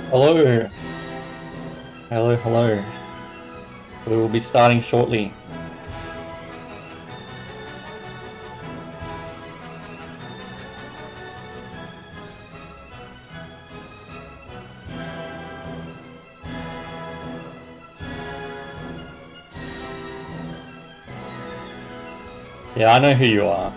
Hello. Hello, hello. We will be starting shortly. Yeah, I know who you are.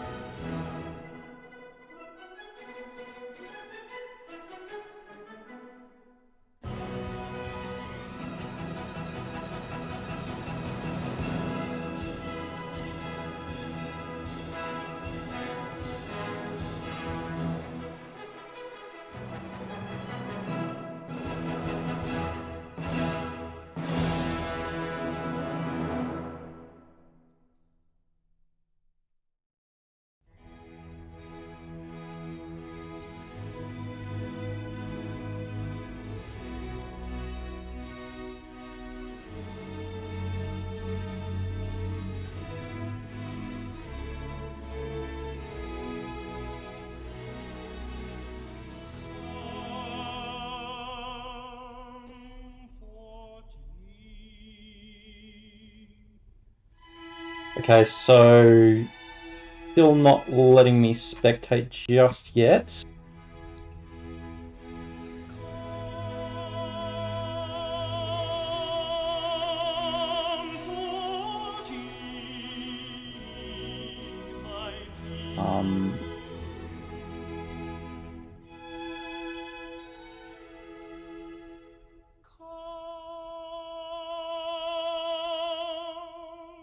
Okay, so still not letting me spectate just yet.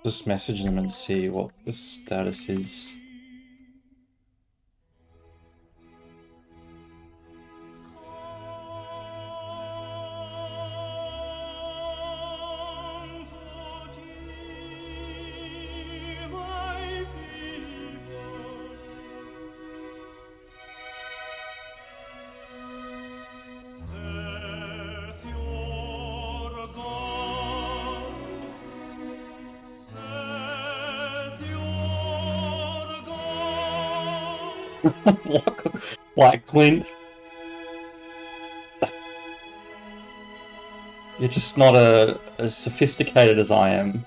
Just message them and see what the status is. Like Clint. You're just not as sophisticated as I am.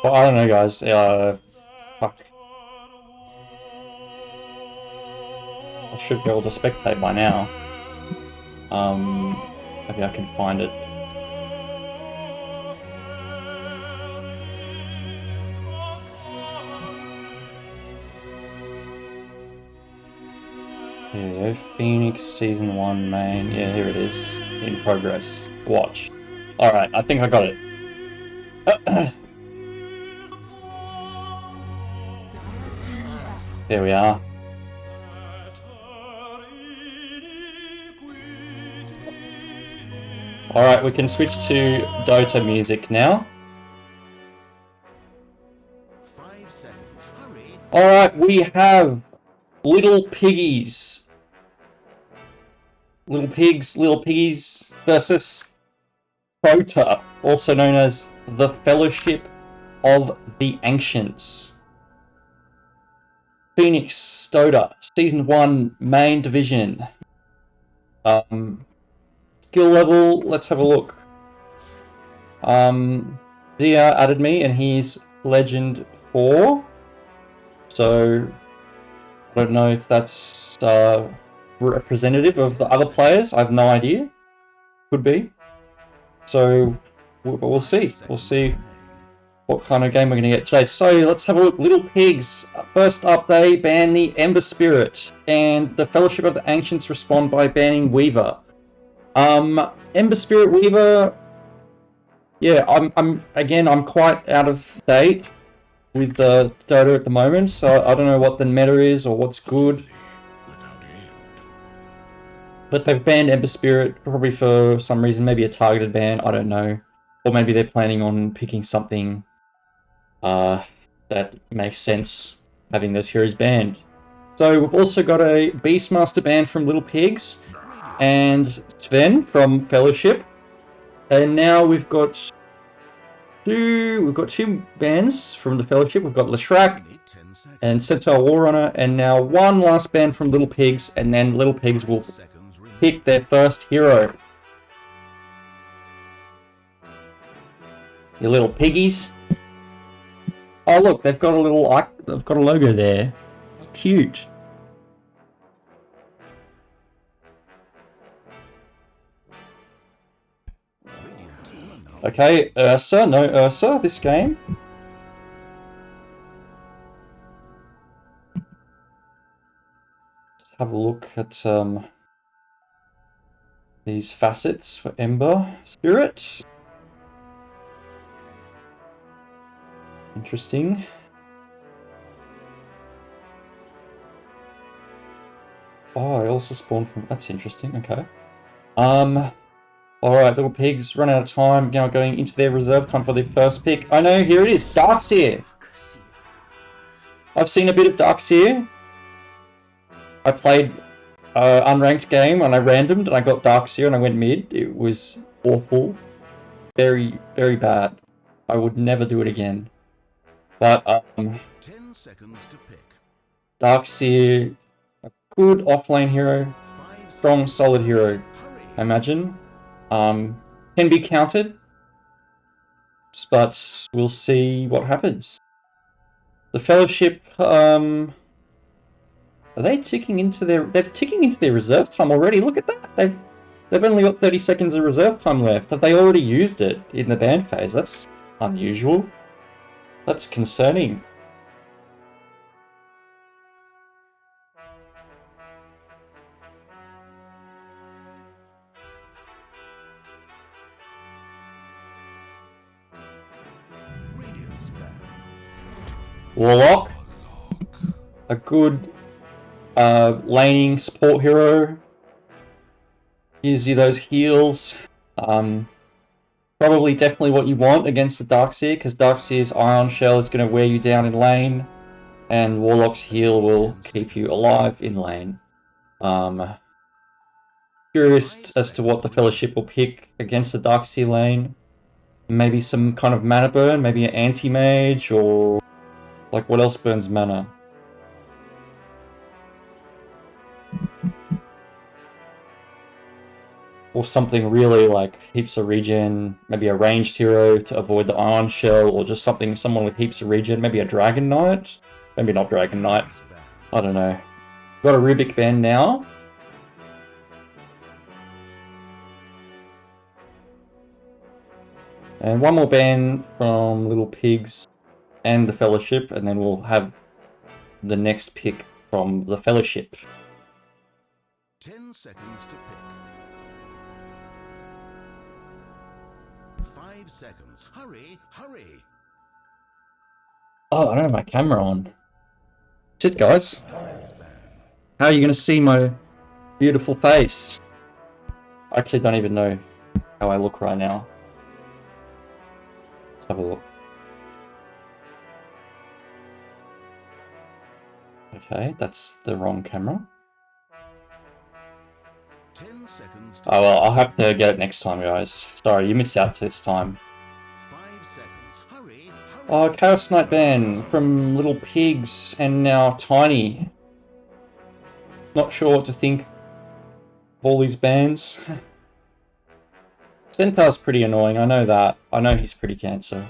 Well, I don't know, guys. Fuck. I should be able to spectate by now. Maybe I can find it. Yeah, Phoenix Season 1 main. Yeah, here it is. In progress. Watch. Alright, I think I got it. There we are. Alright, we can switch to Dota music now. 5 seconds. Hurry. Alright, we have Little Piggies. Little Piggies versus FotA, also known as the Fellowship of the Ancients. Phoenix Dota, Season 1 main division. Skill level, let's have a look. Zia added me and he's Legend 4. So I don't know if that's representative of the other players. I have no idea. Could be. So we'll see. We'll see what kind of game we're going to get today. So let's have a look. Little Pigs. First up, they ban the Ember Spirit, and the Fellowship of the Ancients respond by banning Weaver. Ember Spirit Weaver. Yeah, I'm quite out of date with Dota at the moment, so I don't know what the meta is or what's good. But they've banned Ember Spirit probably for some reason, maybe a targeted ban, I don't know. Or maybe they're planning on picking something that makes sense, having those heroes banned. So we've also got a Beastmaster ban from Little Pigs, and Sven from Fellowship. And now we've got two bans from the Fellowship. We've got Leshrac and Centaur Warrunner, and now one last ban from Little Pigs, and then Little Pigs will pick their first hero. Your little piggies. Oh look, they've got a logo there. Cute. Okay, Ursa, no Ursa this game. Let's have a look at these facets for Ember Spirit. Interesting. Oh, I also spawned from... That's interesting, okay. Alright, Little Pigs run out of time, now going into their reserve time for their first pick. I know, here it is, Darkseer! I've seen a bit of Darkseer. I played unranked game and I randomed and I got Darkseer and I went mid. It was awful. Very, very bad. I would never do it again. But, 10 seconds to pick. Darkseer, a good offlane hero, strong, solid hero, I imagine. Can be countered, but we'll see what happens. The Fellowship, are they ticking into their... They're ticking into their reserve time already. Look at that. They've only got 30 seconds of reserve time left. Have they already used it in the ban phase? That's unusual. That's concerning. Warlock. A good laning support hero. Gives you those heals. Probably definitely what you want against the Darkseer, because Darkseer's Ion Shell is going to wear you down in lane, and Warlock's heal will keep you alive in lane. Curious as to what the Fellowship will pick against the Darkseer lane. Maybe some kind of mana burn, maybe an anti-mage, or like what else burns mana? Or something really like heaps of regen, maybe a ranged hero to avoid the Ion Shell, or just someone with heaps of regen, maybe a Dragon Knight? Maybe not Dragon Knight. I don't know. Got a Rubik ban now. And one more ban from Little Pigs and the Fellowship, and then we'll have the next pick from the Fellowship. 10 seconds to pick. 5 seconds. Hurry, hurry. Oh, I don't have my camera on. Shit, guys. How are you going to see my beautiful face? I actually don't even know how I look right now. Let's have a look. Okay, that's the wrong camera. 10 seconds. Oh well, I'll have to get it next time, guys. Sorry, you missed out this time. 5 seconds. Hurry, hurry. Oh, Chaos Knight ban from Little Pigs and now Tiny. Not sure what to think of all these bans. Centaur's pretty annoying, I know that. I know he's pretty cancer.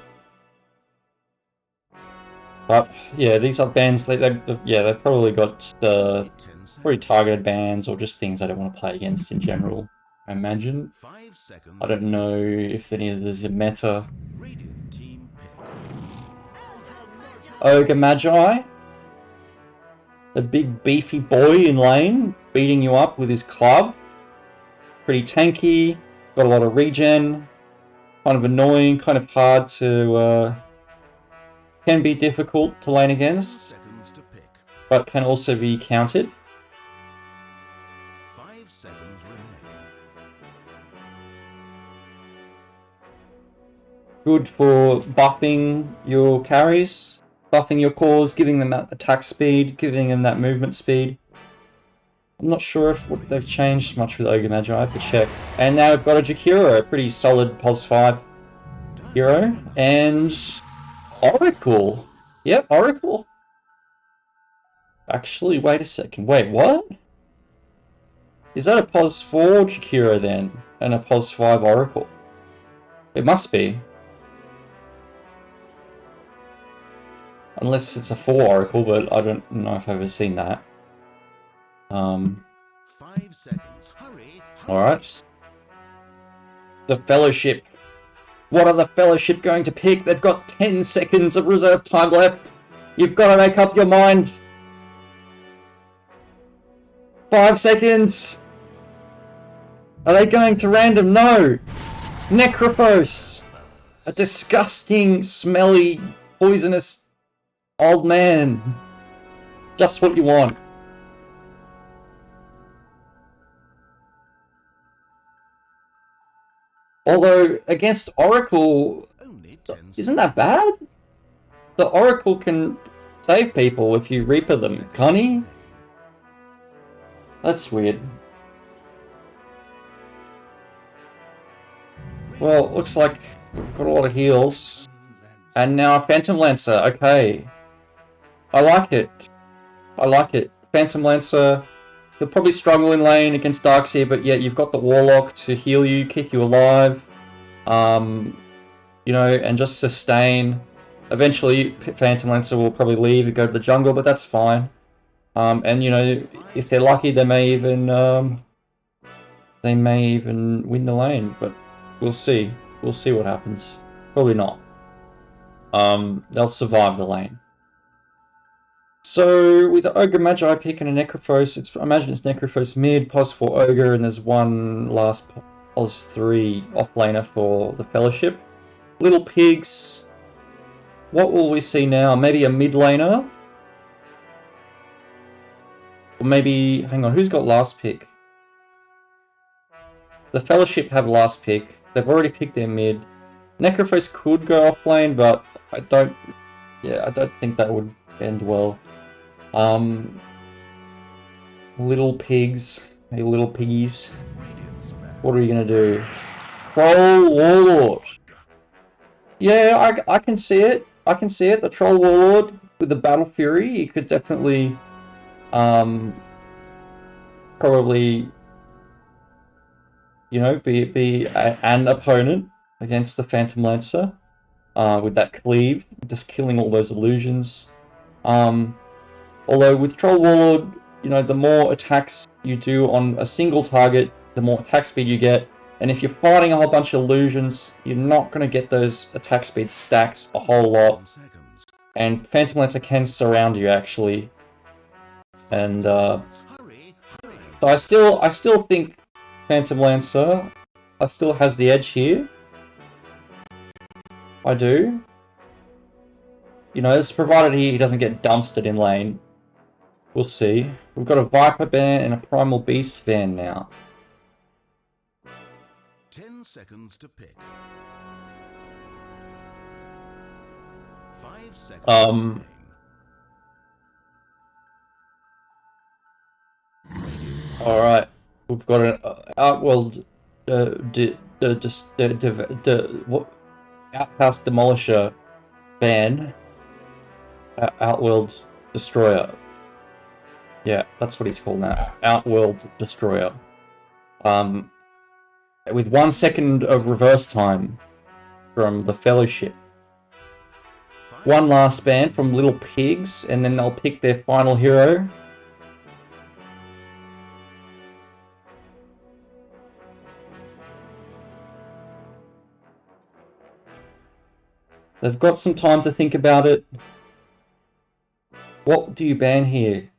But yeah, these are bans. They've probably got probably targeted bans or just things I don't want to play against in general. I imagine. 5 seconds. I don't know if any of there's a meta. Radiant team pick. Ogre Magi, the big beefy boy in lane, beating you up with his club. Pretty tanky. Got a lot of regen. Kind of annoying. Kind of hard to can be difficult to lane 10 against, seconds to pick. but can also be countered. 5 seconds remain. Good for buffing your carries, buffing your cores, giving them that attack speed, giving them that movement speed. I'm not sure if they've changed much with Ogre Magi, I have to check. And now we've got a Jakiro, a pretty solid POS 5 hero. And Oracle. Yep, Oracle. Actually, wait a second. Wait, what? Is that a POS 4 Jakiro then? And a POS 5 Oracle? It must be. Unless it's a 4 Oracle, but I don't know if I've ever seen that. 5 seconds. Hurry. Alright. The Fellowship. What are the Fellowship going to pick? They've got 10 seconds of reserve time left. You've got to make up your mind. 5 seconds. Are they going to random? No. Necrophos. A disgusting, smelly, poisonous old man. Just what you want. Although, against Oracle, isn't that bad? The Oracle can save people if you Reaper them, can't he? That's weird. Well, looks like we've got a lot of heals. And now a Phantom Lancer, okay. I like it. I like it. Phantom Lancer, you'll probably struggle in lane against Darkseer, but yet you've got the Warlock to heal you, keep you alive. You know, and just sustain. Eventually, Phantom Lancer will probably leave and go to the jungle, but that's fine. And you know, if they're lucky, they may even win the lane. But we'll see. We'll see what happens. Probably not. They'll survive the lane. So with the Ogre Magi pick and a Necrophos, I imagine it's Necrophos mid, POS for Ogre, and there's one last POS 3 offlaner for the Fellowship. Little Pigs. What will we see now? Maybe a mid laner? Or maybe, hang on, who's got last pick? The Fellowship have last pick. They've already picked their mid. Necrophos could go off lane, but I don't think that would end well. Little Pigs. Hey, little Piggies. What are you gonna do? Troll Warlord. Yeah, I can see it. I can see it. The Troll Warlord with the Battle Fury, he could definitely, probably, you know, be an opponent against the Phantom Lancer, with that cleave, just killing all those illusions. Although with Troll Warlord, you know, the more attacks you do on a single target, the more attack speed you get. And if you're fighting a whole bunch of illusions, you're not going to get those attack speed stacks a whole lot. And Phantom Lancer can surround you, actually. And so I still think Phantom Lancer still has the edge here. I do. You know, it's provided he doesn't get dumpstered in lane. We'll see. We've got a Viper ban and a Primal Beast ban now. 10 seconds to pick. 5 seconds remain. Alright. We've got an Outworld Outhouse Demolisher ban. Outworld Destroyer. Yeah, that's what he's called now. Outworld Destroyer. With 1 second of reverse time from the Fellowship. One last ban from Little Pigs, and then they'll pick their final hero. They've got some time to think about it. What do you ban here?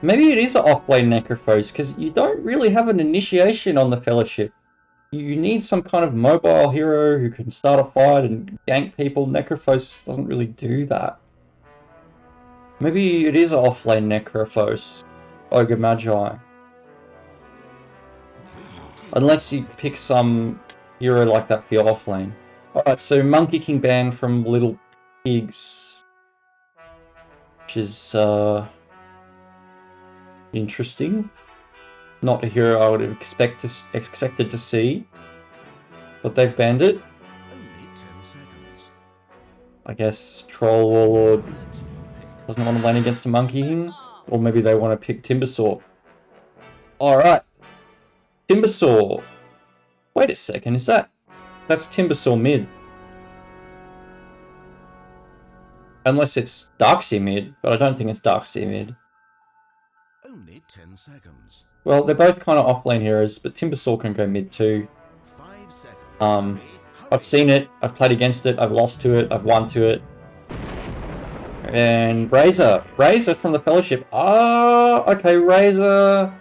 Maybe it is an off-lane Necrophos, because you don't really have an initiation on the Fellowship. you need some kind of mobile hero who can start a fight and gank people. Necrophos doesn't really do that. Maybe it is offlane Necrophos, Ogre Magi. Unless you pick some hero like that for your offlane. Alright, so Monkey King ban from Little Pigs. Which is interesting. Not a hero I would have expected to see. But they've banned it. I guess Troll Warlord doesn't want to lane against a Monkey King. Or maybe they want to pick Timbersaw. Alright. Timbersaw. Wait a second, that's Timbersaw mid. Unless it's Darkseer mid, but I don't think it's Darkseer mid. Only 10 seconds. Well, they're both kind of offlane heroes, but Timbersaw can go mid too. 5 seconds. I've seen it, I've played against it, I've lost to it, I've won to it. And Razor from the Fellowship. Okay, Razor.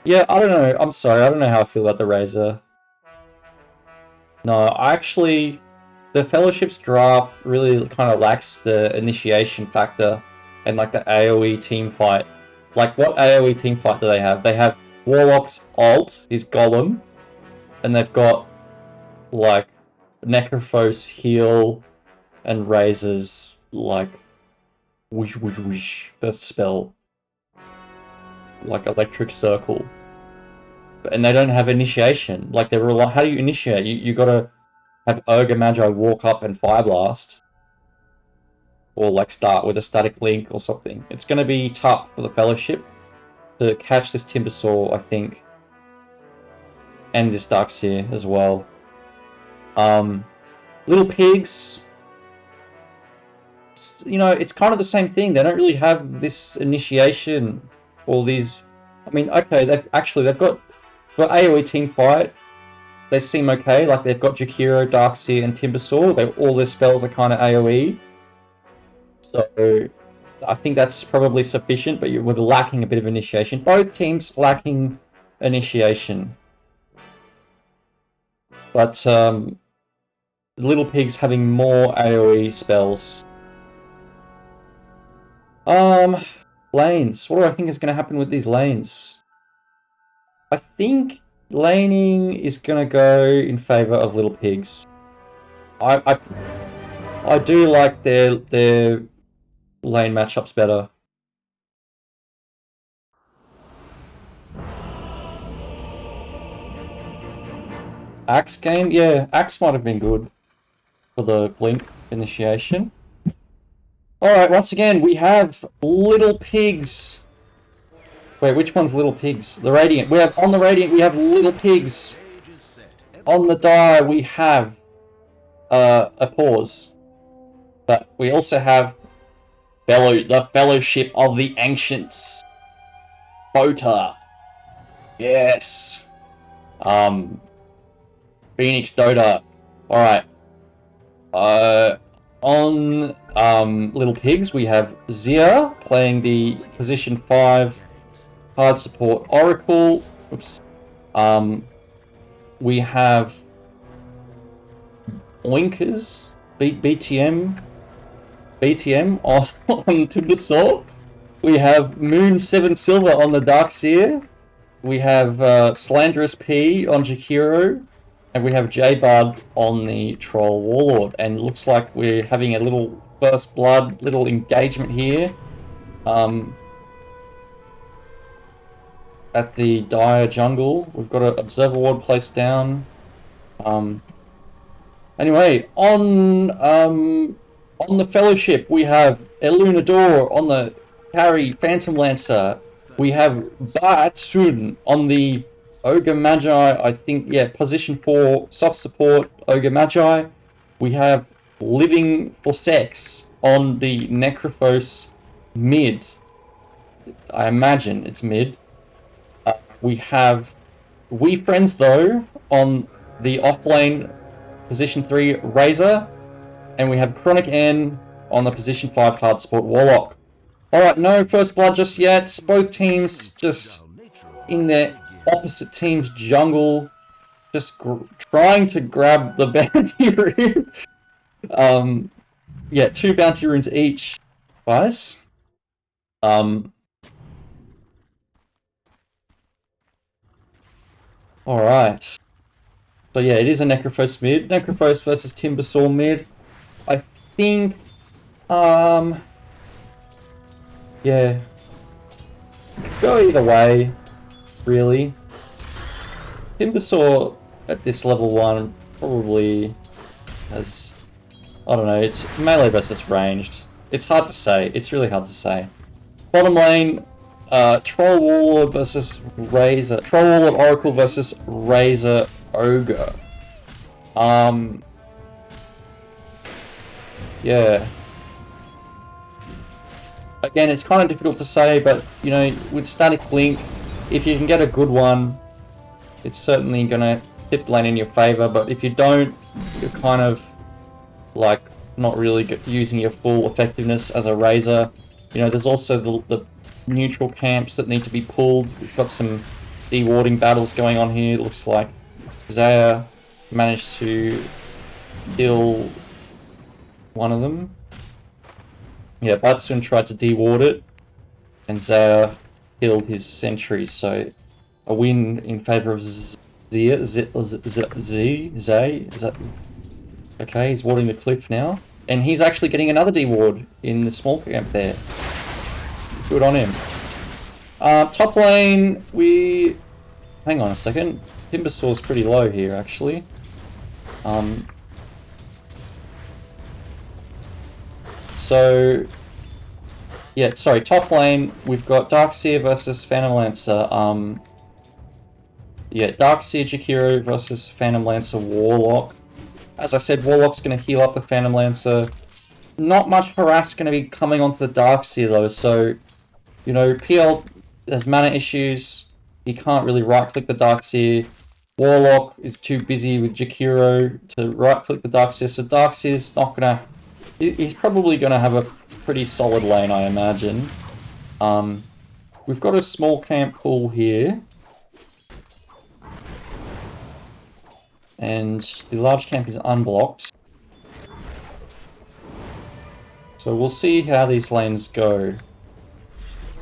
Yeah, I don't know. I'm sorry, I don't know how I feel about the Razor. No, the Fellowship's draft really kind of lacks the initiation factor and like the AoE team fight. Like, what AoE team fight do they have? They have Warlock's ult, his Golem, and they've got like Necrophos heal and Razor's like whoosh whoosh whoosh burst spell. Like Electric Circle. And they don't have initiation. Like, how do you initiate? You gotta have Ogre Magi walk up and Fire Blast. Or like start with a static link or something. It's gonna be tough for the Fellowship to catch this Timbersaw, I think. And this Darkseer as well. Little Pigs, you know, it's kind of the same thing. They don't really have this initiation or these. I mean, okay, they've got AoE team fight. They seem okay. Like, they've got Jakiro, Darkseer, and Timbersaw. All their spells are kind of AoE. So I think that's probably sufficient, but you're lacking a bit of initiation. Both teams lacking initiation. But Little Pigs having more AoE spells. Lanes. What do I think is going to happen with these lanes? I think laning is going to go in favor of Little Pigs. I do like their lane matchups better. Axe game? Yeah, Axe might have been good for the blink initiation. Alright, once again, we have Little Pigs. Wait, which one's Little Pigs? The Radiant. On the Radiant, we have Little Pigs. On the die, we have a pause. But we also have the Fellowship of the Ancients. FotA. Yes. Phoenix Dota. Alright. On Little Pigs, we have Zia playing the position 5 hard support Oracle. Oops. We have Oinkers, BTM on Timbersaw. We have Moon 7 Silver on the Darkseer. We have Slanderous P on Jakiro. And we have J-Bud on the Troll Warlord. And it looks like we're having a little first blood, little engagement here. At the Dire Jungle. We've got an Observer Ward placed down. Anyway, on the Fellowship, we have Elunador on the carry Phantom Lancer. We have Baatsun on the Ogre Magi, I think, yeah, position 4, soft support, Ogre Magi. We have Living for Sex on the Necrophos mid. I imagine it's mid. We have We Friends, though, on the offlane position 3, Razor. And we have Chronic N on the position 5, hard support, Warlock. Alright, no first blood just yet. Both teams just in their opposite team's jungle. just trying to grab the bounty rune. Yeah, 2 bounty runes each, guys. Alright. So yeah, it is a Necrophos mid. Necrophos versus Timbersaw mid. I think, yeah. Go either way, really. Timbersaw at this level 1 probably has, I don't know, it's melee versus ranged. It's hard to say. It's really hard to say. Bottom lane, Troll Warlord versus Razor. Troll Warlord Oracle versus Razor Ogre. Yeah. Again, it's kind of difficult to say, but, you know, with Static Link, if you can get a good one, it's certainly going to tip lane in your favor, but if you don't, you're kind of, like, not really using your full effectiveness as a Razor. You know, there's also the neutral camps that need to be pulled. We've got some dewarding battles going on here. It looks like Zaya managed to kill one of them. Yeah, Batsun tried to deward it, and Zaya killed his sentry, so a win in favor of Zay. Is that okay? He's warding the cliff now, and he's actually getting another deward in the small camp there. Good on him. Top lane, hang on a second. Timbersaw's pretty low here, actually. So, yeah, sorry, top lane, we've got Darkseer versus Phantom Lancer. Yeah, Darkseer Jakiro versus Phantom Lancer Warlock. As I said, Warlock's going to heal up the Phantom Lancer. Not much harass going to be coming onto the Darkseer though, so, you know, PL has mana issues. He can't really right-click the Darkseer. Warlock is too busy with Jakiro to right-click the Darkseer, so Darkseer's not going to... He's probably going to have a pretty solid lane, I imagine. We've got a small camp pool here. And the large camp is unblocked. So we'll see how these lanes go.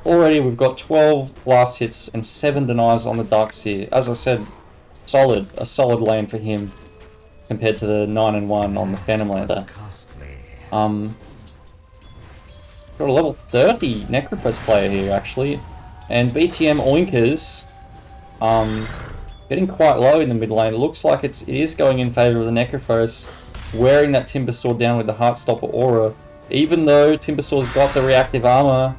Already we've got 12 blast hits and 7 denies on the Darkseer. As I said, a solid lane for him compared to the 9 and 1 on the Phantom Lancer. Got a level 30 Necrophos player here actually. And BTM Oinkers getting quite low in the mid lane. It looks like it is going in favor of the Necrophos, wearing that Timbersaw down with the Heartstopper aura. Even though Timbersaw's got the reactive armor,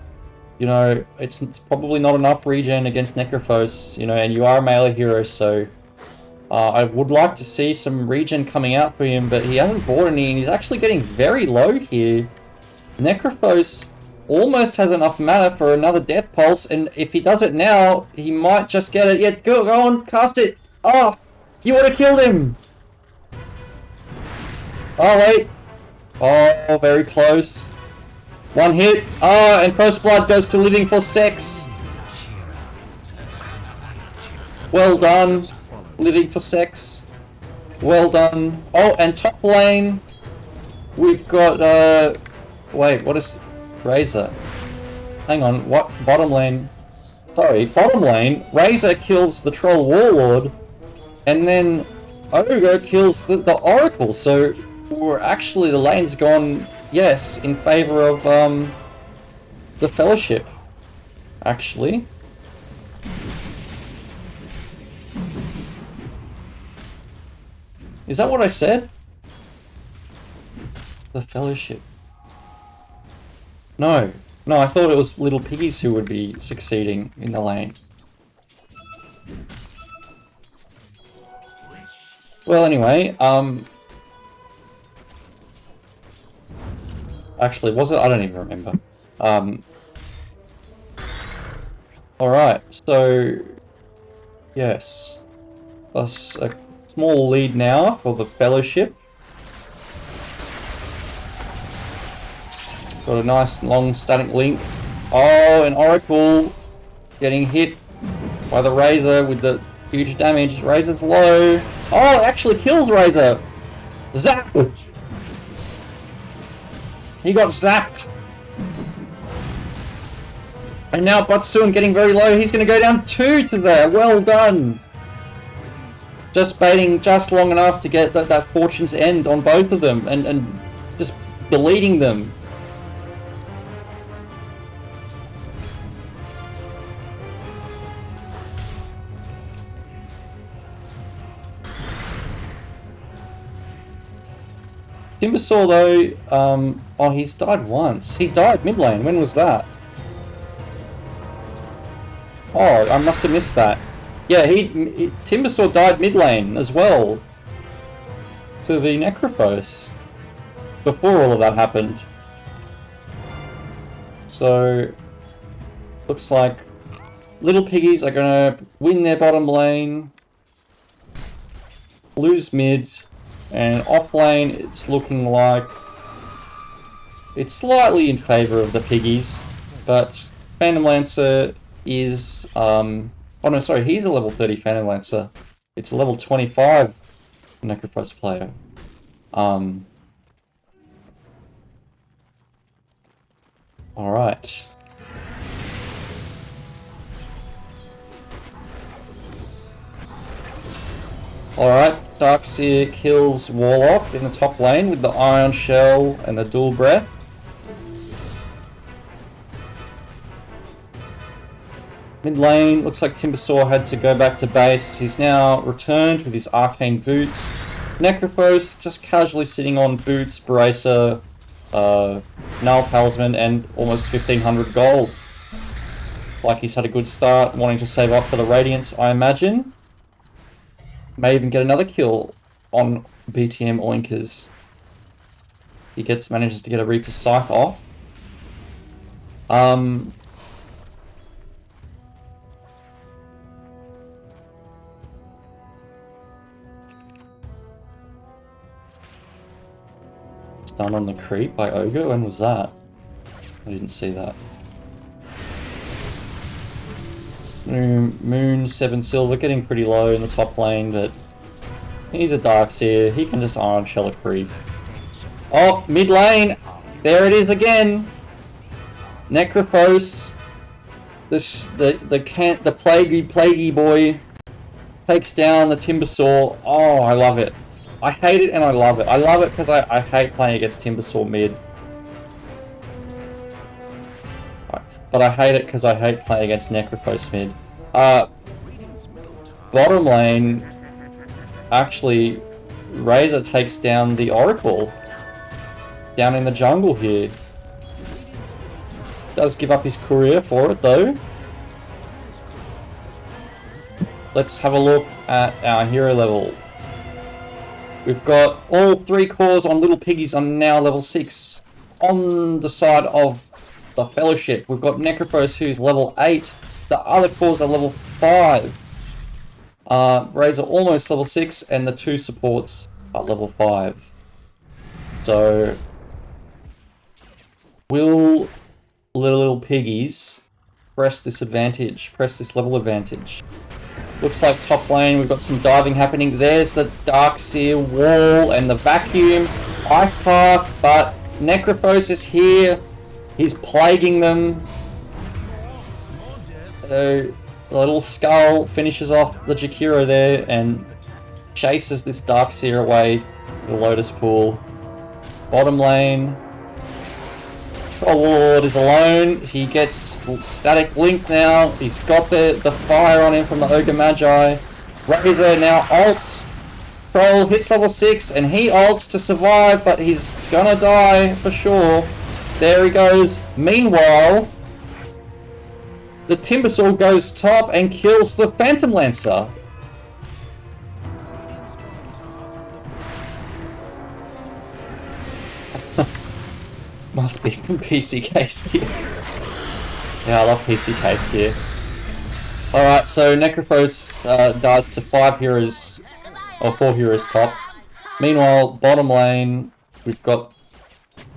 you know, it's probably not enough regen against Necrophos, you know, and you are a melee hero, so I would like to see some regen coming out for him, but he hasn't bought any, and he's actually getting very low here. Necrophos almost has enough mana for another Death Pulse, and if he does it now, he might just get it. Yeah, go on, cast it! Oh, you would have killed him! Oh, wait. Oh, very close. One hit. Oh, and First Blood goes to Living for Sex. Well done. Living for Sex. Well done. Oh, and top lane, we've got, wait, what is... Razor. Hang on, what? Bottom lane. Sorry, bottom lane, Razor kills the Troll Warlord, and then Ogre kills the Oracle, so we're actually, the lane's gone, yes, in favor of, the Fellowship, actually. Is that what I said? The Fellowship. No, I thought it was Little Piggies who would be succeeding in the lane. Well, anyway, actually, was it? I don't even remember. Alright, so, yes. That's a small lead now for the Fellowship. Got a nice long static link. Oh, an Oracle getting hit by the Razor with the huge damage. Razor's low. Oh, it actually kills Razor! Zap! He got zapped! And now Butsoon getting very low, he's going to go down 2 to there. Well done! Just baiting just long enough to get that Fortune's End on both of them and just deleting them. Timbersaw though, oh, he's died once. He died mid lane. When was that? Oh, I must have missed that. Yeah, Timbersaw died mid lane as well to the Necrophos before all of that happened. So looks like Little Piggies are gonna win their bottom lane, lose mid, and off lane it's looking like it's slightly in favour of the Piggies, but Phantom Lancer is oh no, sorry, he's a level 30 Phantom Lancer. It's a level 25 Necrophos player. Alright. Alright, Darkseer kills Warlock in the top lane with the Iron Shell and the Dual Breath. Mid lane, looks like Timbersaw had to go back to base. He's now returned with his Arcane Boots. Necrophos just casually sitting on Boots, Bracer, Null Talisman, and almost 1500 gold. Like he's had a good start, wanting to save up for the Radiance, I imagine. May even get another kill on BTM Oinkers. He manages to get a Reaper's Scythe off. Done on the creep by Ogre. When was that? I didn't see that. Moon 7 silver, getting pretty low in the top lane, but he's a Darkseer. He can just Iron Shell a creep. Oh, mid lane! There it is again! Necrophos, the plaguey boy, takes down the Timbersaw. Oh, I love it. I hate it and I love it. I love it because I hate playing against Timbersaw mid. But I hate it because I hate playing against Necrophos mid. Bottom lane, actually, Razor takes down the Oracle. Down in the jungle here. Does give up his career for it though. Let's have a look at our hero level. We've got all 3 cores on Little Piggies are now level 6. On the side of the Fellowship, we've got Necrophos who's level 8. The other cores are level 5. Razor almost level 6, and the 2 supports are level 5. So, will Little Piggies press this advantage, press this level advantage? Looks like top lane, we've got some diving happening. There's the Darkseer wall and the vacuum. Ice Path, but Necrophos is here. He's plaguing them. So the little skull finishes off the Jakiro there and chases this Darkseer away to the Lotus Pool. Bottom lane. Lord is alone. He gets static link now. He's got the fire on him from the Ogre Magi. Razor now ults. Troll hits level 6 and he ults to survive, but he's gonna die for sure. There he goes. Meanwhile, the Timbersaw goes top and kills the Phantom Lancer. Must be from PCK gear. Yeah, I love PCK gear. Alright, so Necrophos dies to 5 heroes, or 4 heroes top. Meanwhile, bottom lane, we've got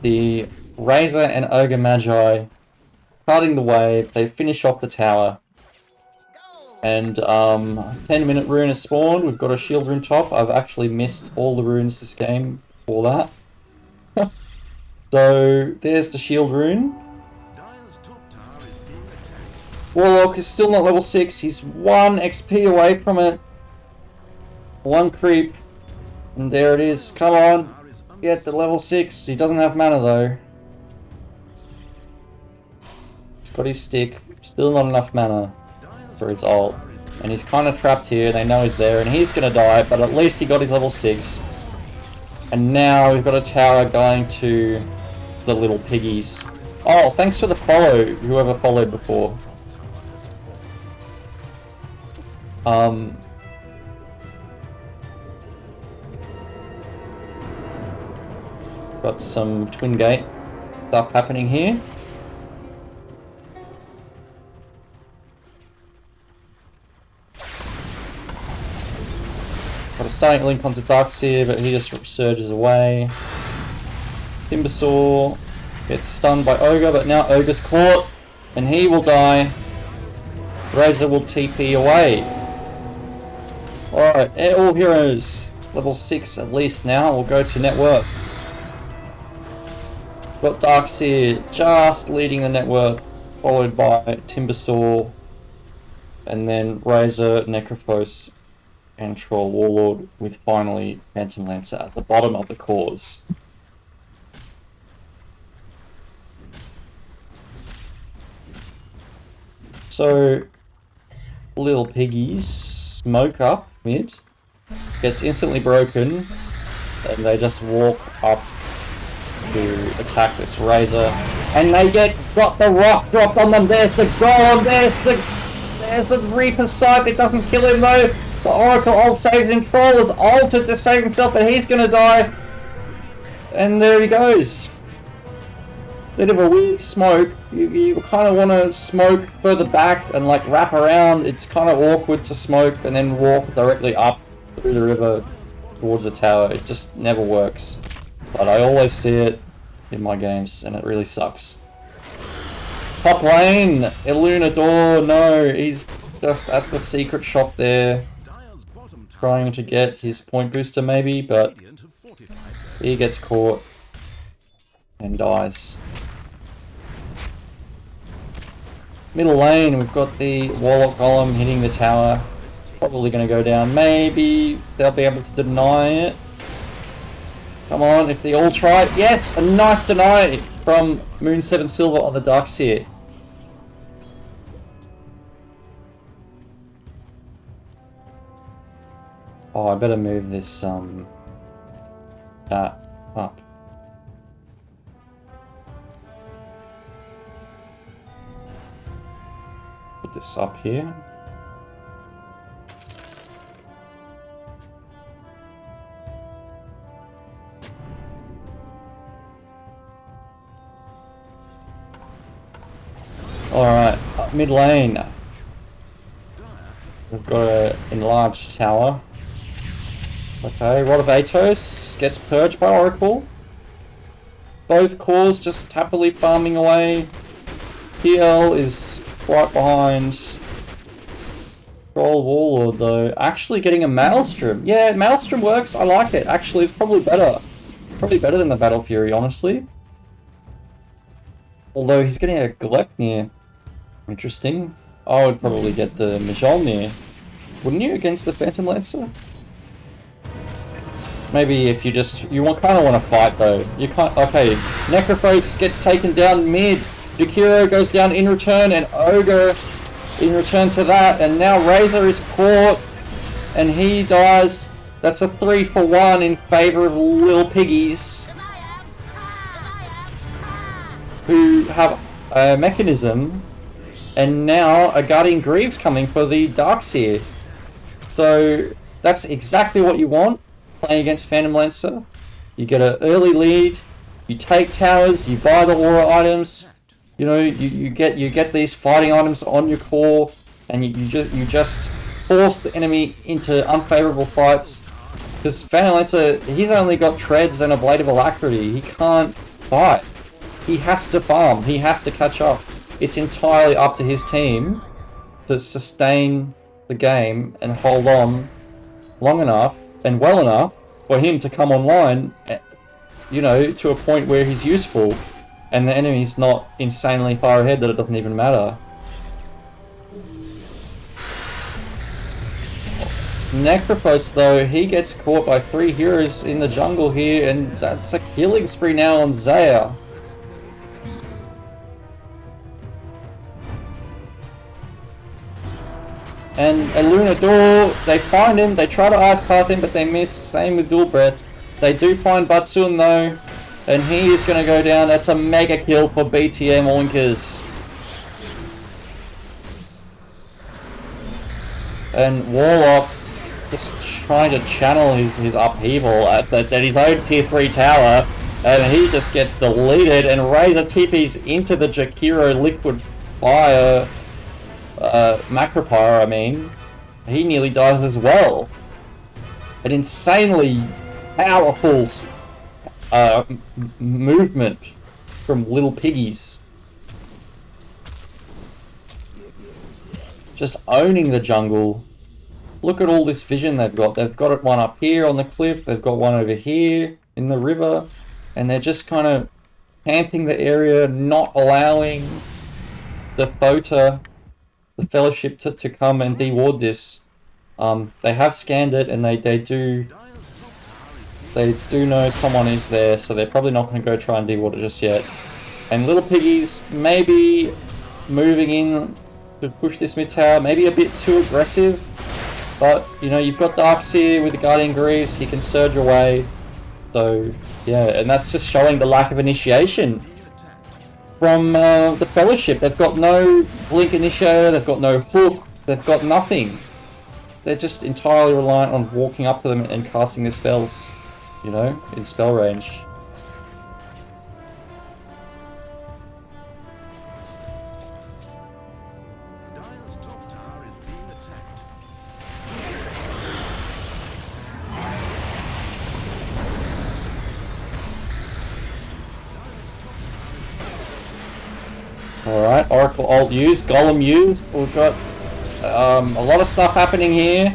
the Razor and Ogre Magi cutting the wave. They finish off the tower. And 10-minute rune has spawned. We've got a shield rune top. I've actually missed all the runes this game for that. So there's the shield rune. Warlock is still not level 6. He's 1 XP away from it. 1 creep. And there it is. Come on. Get the level 6. He doesn't have mana though. Got his stick. Still not enough mana for his ult. And he's kind of trapped here. They know he's there and he's going to die. But at least he got his level 6. And now we've got a tower going to the little piggies. Oh, thanks for the follow, whoever followed before. Got some twin gate stuff happening here. Got a starting link onto Darkseer, but he just surges away. Timbersaw gets stunned by Ogre, but now Ogre's caught, and he will die. Razor will TP away. Alright, all heroes. Level 6 at least now. We'll go to net worth. Got Darkseer just leading the net worth, followed by Timbersaw, and then Razor, Necrophos, and Troll Warlord, with finally Phantom Lancer at the bottom of the cores. So, little piggies smoke up mid, gets instantly broken, and they just walk up to attack this Razor, and they got the rock dropped on them. There's the Golem, there's the Reaper Scythe. It doesn't kill him though. The Oracle ult saves him. Troll is ulted to save himself, but he's gonna die. And there he goes. Bit of a weird smoke. You kind of want to smoke further back and like wrap around. It's kind of awkward to smoke and then walk directly up through the river towards the tower. It just never works. But I always see it in my games and it really sucks. Top lane, Illuminador, no, he's just at the secret shop there. Trying to get his point booster maybe, but he gets caught and dies. Middle lane, we've got the Warlock Golem hitting the tower. Probably going to go down. Maybe they'll be able to deny it. Come on, if they all try it. Yes, a nice deny from Moon7 Silver on the Darkseer. Oh, I better move this that up. Put this up here. Alright, mid lane. We've got an enlarged tower. Okay, Rod of Atos gets purged by Oracle. Both cores just happily farming away. PL is right behind. Troll Warlord though, actually getting a Maelstrom. Yeah, Maelstrom works, I like it. Actually, it's probably better. Probably better than the Battle Fury, honestly. Although he's getting a Gleipnir. Interesting. I would probably get the Mjolnir. Wouldn't you, against the Phantom Lancer? Maybe if you kind of want to fight though. You can't. Okay, Necrophos gets taken down mid. Jakiro goes down in return, and Ogre in return to that. And now Razor is caught, and he dies. That's a 3-for-1 in favor of Lil Piggies, who have a mechanism, and now a Guardian Greaves coming for the Darkseer. So that's exactly what you want. Playing against Phantom Lancer, you get an early lead, you take towers, you buy the aura items, you know, you get these fighting items on your core, and you just force the enemy into unfavorable fights. Because Phantom Lancer, he's only got treads and a blade of alacrity. He can't fight. He has to farm. He has to catch up. It's entirely up to his team to sustain the game and hold on long enough and well enough for him to come online, you know, to a point where he's useful and the enemy's not insanely far ahead that it doesn't even matter. Necrophos, though, he gets caught by 3 heroes in the jungle here, and that's a killing spree now on Zaya. And Lunador, they find him, they try to ice path him, but they miss. Same with Dual Breath. They do find Batsun though, and he is going to go down. That's a mega kill for BTM Oinkers. And Warlock just trying to channel his upheaval at his own tier 3 tower, and he just gets deleted, and Razor TPs into the Jakiro Liquid Fire, Macropyre, I mean. He nearly dies as well. An insanely powerful movement from Little Piggies. Just owning the jungle. Look at all this vision they've got. They've got one up here on the cliff. They've got one over here in the river. And they're just kind of camping the area, not allowing the FotA, the Fellowship, to come and deward this. They have scanned it, and they do know someone is there, so they're probably not going to go try and deward it just yet. And Little Piggies maybe moving in to push this mid tower, maybe a bit too aggressive. But, you know, you've got Darkseer with the Guardian Greaves, he can surge away. So, yeah, and that's just showing the lack of initiation from the Fellowship. They've got no Blink Initiator, they've got no hook, they've got nothing. They're just entirely reliant on walking up to them and casting their spells, you know, in spell range. Alright, Oracle ult used, Golem used. We've got a lot of stuff happening here.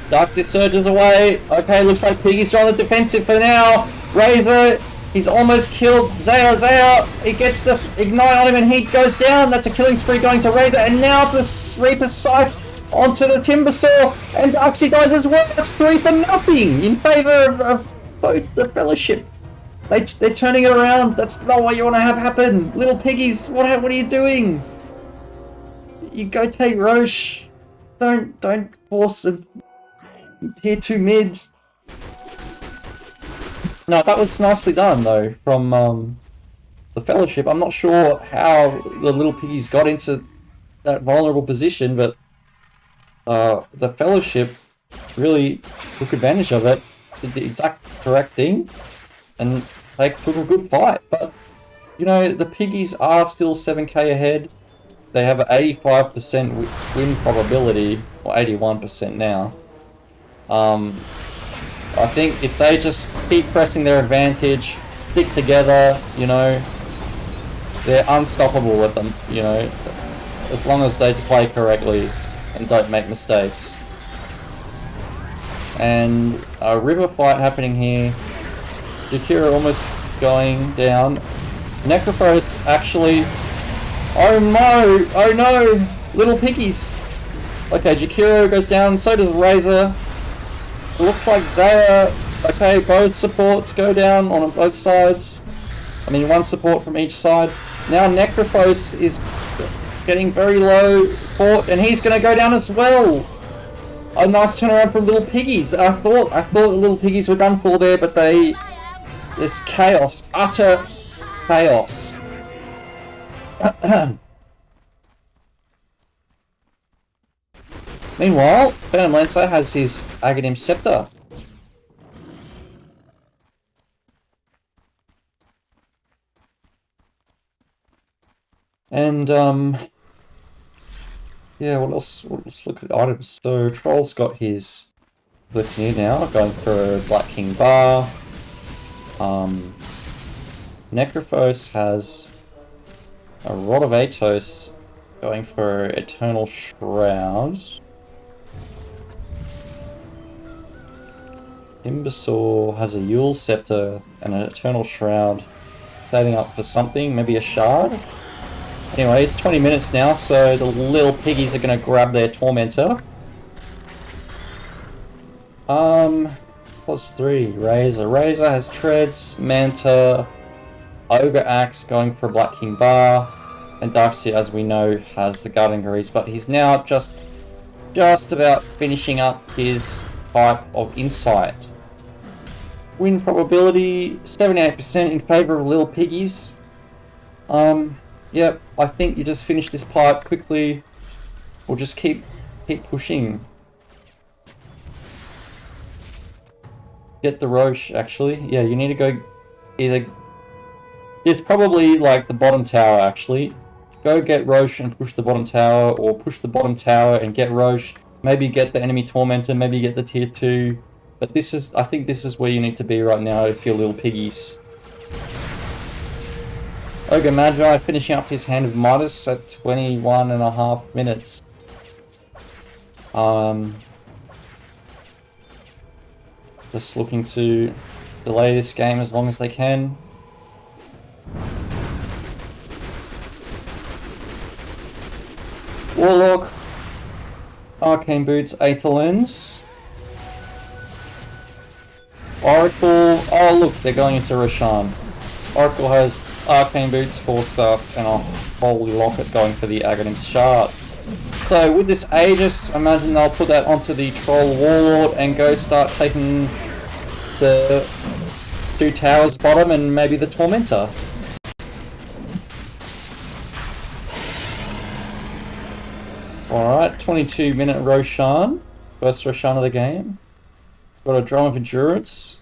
Darkseer surges away. Okay, looks like Piggy's on the defensive for now. Razor, he's almost killed Zaya. He gets the Ignite on him and he goes down. That's a killing spree going to Razor. And now the Reaper's Scythe onto the Timbersaw. And Darkseer dies as well. That's 3 for nothing in favor of both the Fellowship. They're turning it around. That's not what you want to have happen. Little Piggies, what are you doing? You go take Roche. Don't force a tier 2 mid. No, that was nicely done though from the Fellowship. I'm not sure how the Little Piggies got into that vulnerable position, but the Fellowship really took advantage of it, did the exact correct thing, and they took a good fight. But, you know, the Piggies are still 7k ahead. They have an 85% win probability, or 81% now. I think if they just keep pressing their advantage, stick together, you know, they're unstoppable with them, you know, as long as they play correctly and don't make mistakes. And a river fight happening here. Jakiro almost going down. Necrophos actually... Oh no! Little Piggies! Okay, Jakiro goes down, so does Razor. It looks like Zaya... Okay, both supports go down on both sides. I mean, one support from each side. Now Necrophos is getting very low fought, and he's going to go down as well! A nice turnaround from Little Piggies. I thought the Little Piggies were done for there, but they... It's chaos. Utter chaos. Meanwhile, Phantom Lancer has his Aghanim Scepter. And, yeah, what else? Let's look at items. So, Troll's got his Glyphnir now, going for Black King Bar. Necrophos has a Rod of Atos going for Eternal Shroud. Timbersaw has a Yule Scepter and an Eternal Shroud. Saving up for something, maybe a Shard? Anyway, it's 20 minutes now, so the little piggies are going to grab their Tormentor. What's 3? Razor. Razor has Treads, Manta, Ogre Axe going for a Black King Bar, and Darkseer, as we know, has the Guardian Greaves, but he's now just about finishing up his type of Insight. Win probability 78% in favor of little piggies. Yep, I think you just finish this pipe quickly, or just keep pushing. Get the Roche, actually. Yeah, you need to go either... It's probably like the bottom tower, actually. Go get Roche and push the bottom tower, or push the bottom tower and get Roche. Maybe get the enemy Tormentor, maybe get the tier 2. But this is, I think this is where you need to be right now if you're little piggies. Ogre Magi finishing up his Hand of Midas at 21.5 minutes. Just looking to delay this game as long as they can. Warlock, Arcane Boots, Aether Lens. Oracle, oh look, they're going into Roshan. Oracle has Arcane Boots, 4-star, and a Holy Locket going for the Aghanim's Shard. So with this Aegis, imagine they'll put that onto the Troll Warlord and go start taking the 2 towers bottom and maybe the Tormentor. Alright, 22-minute Roshan. First Roshan of the game. Got a Drum of Endurance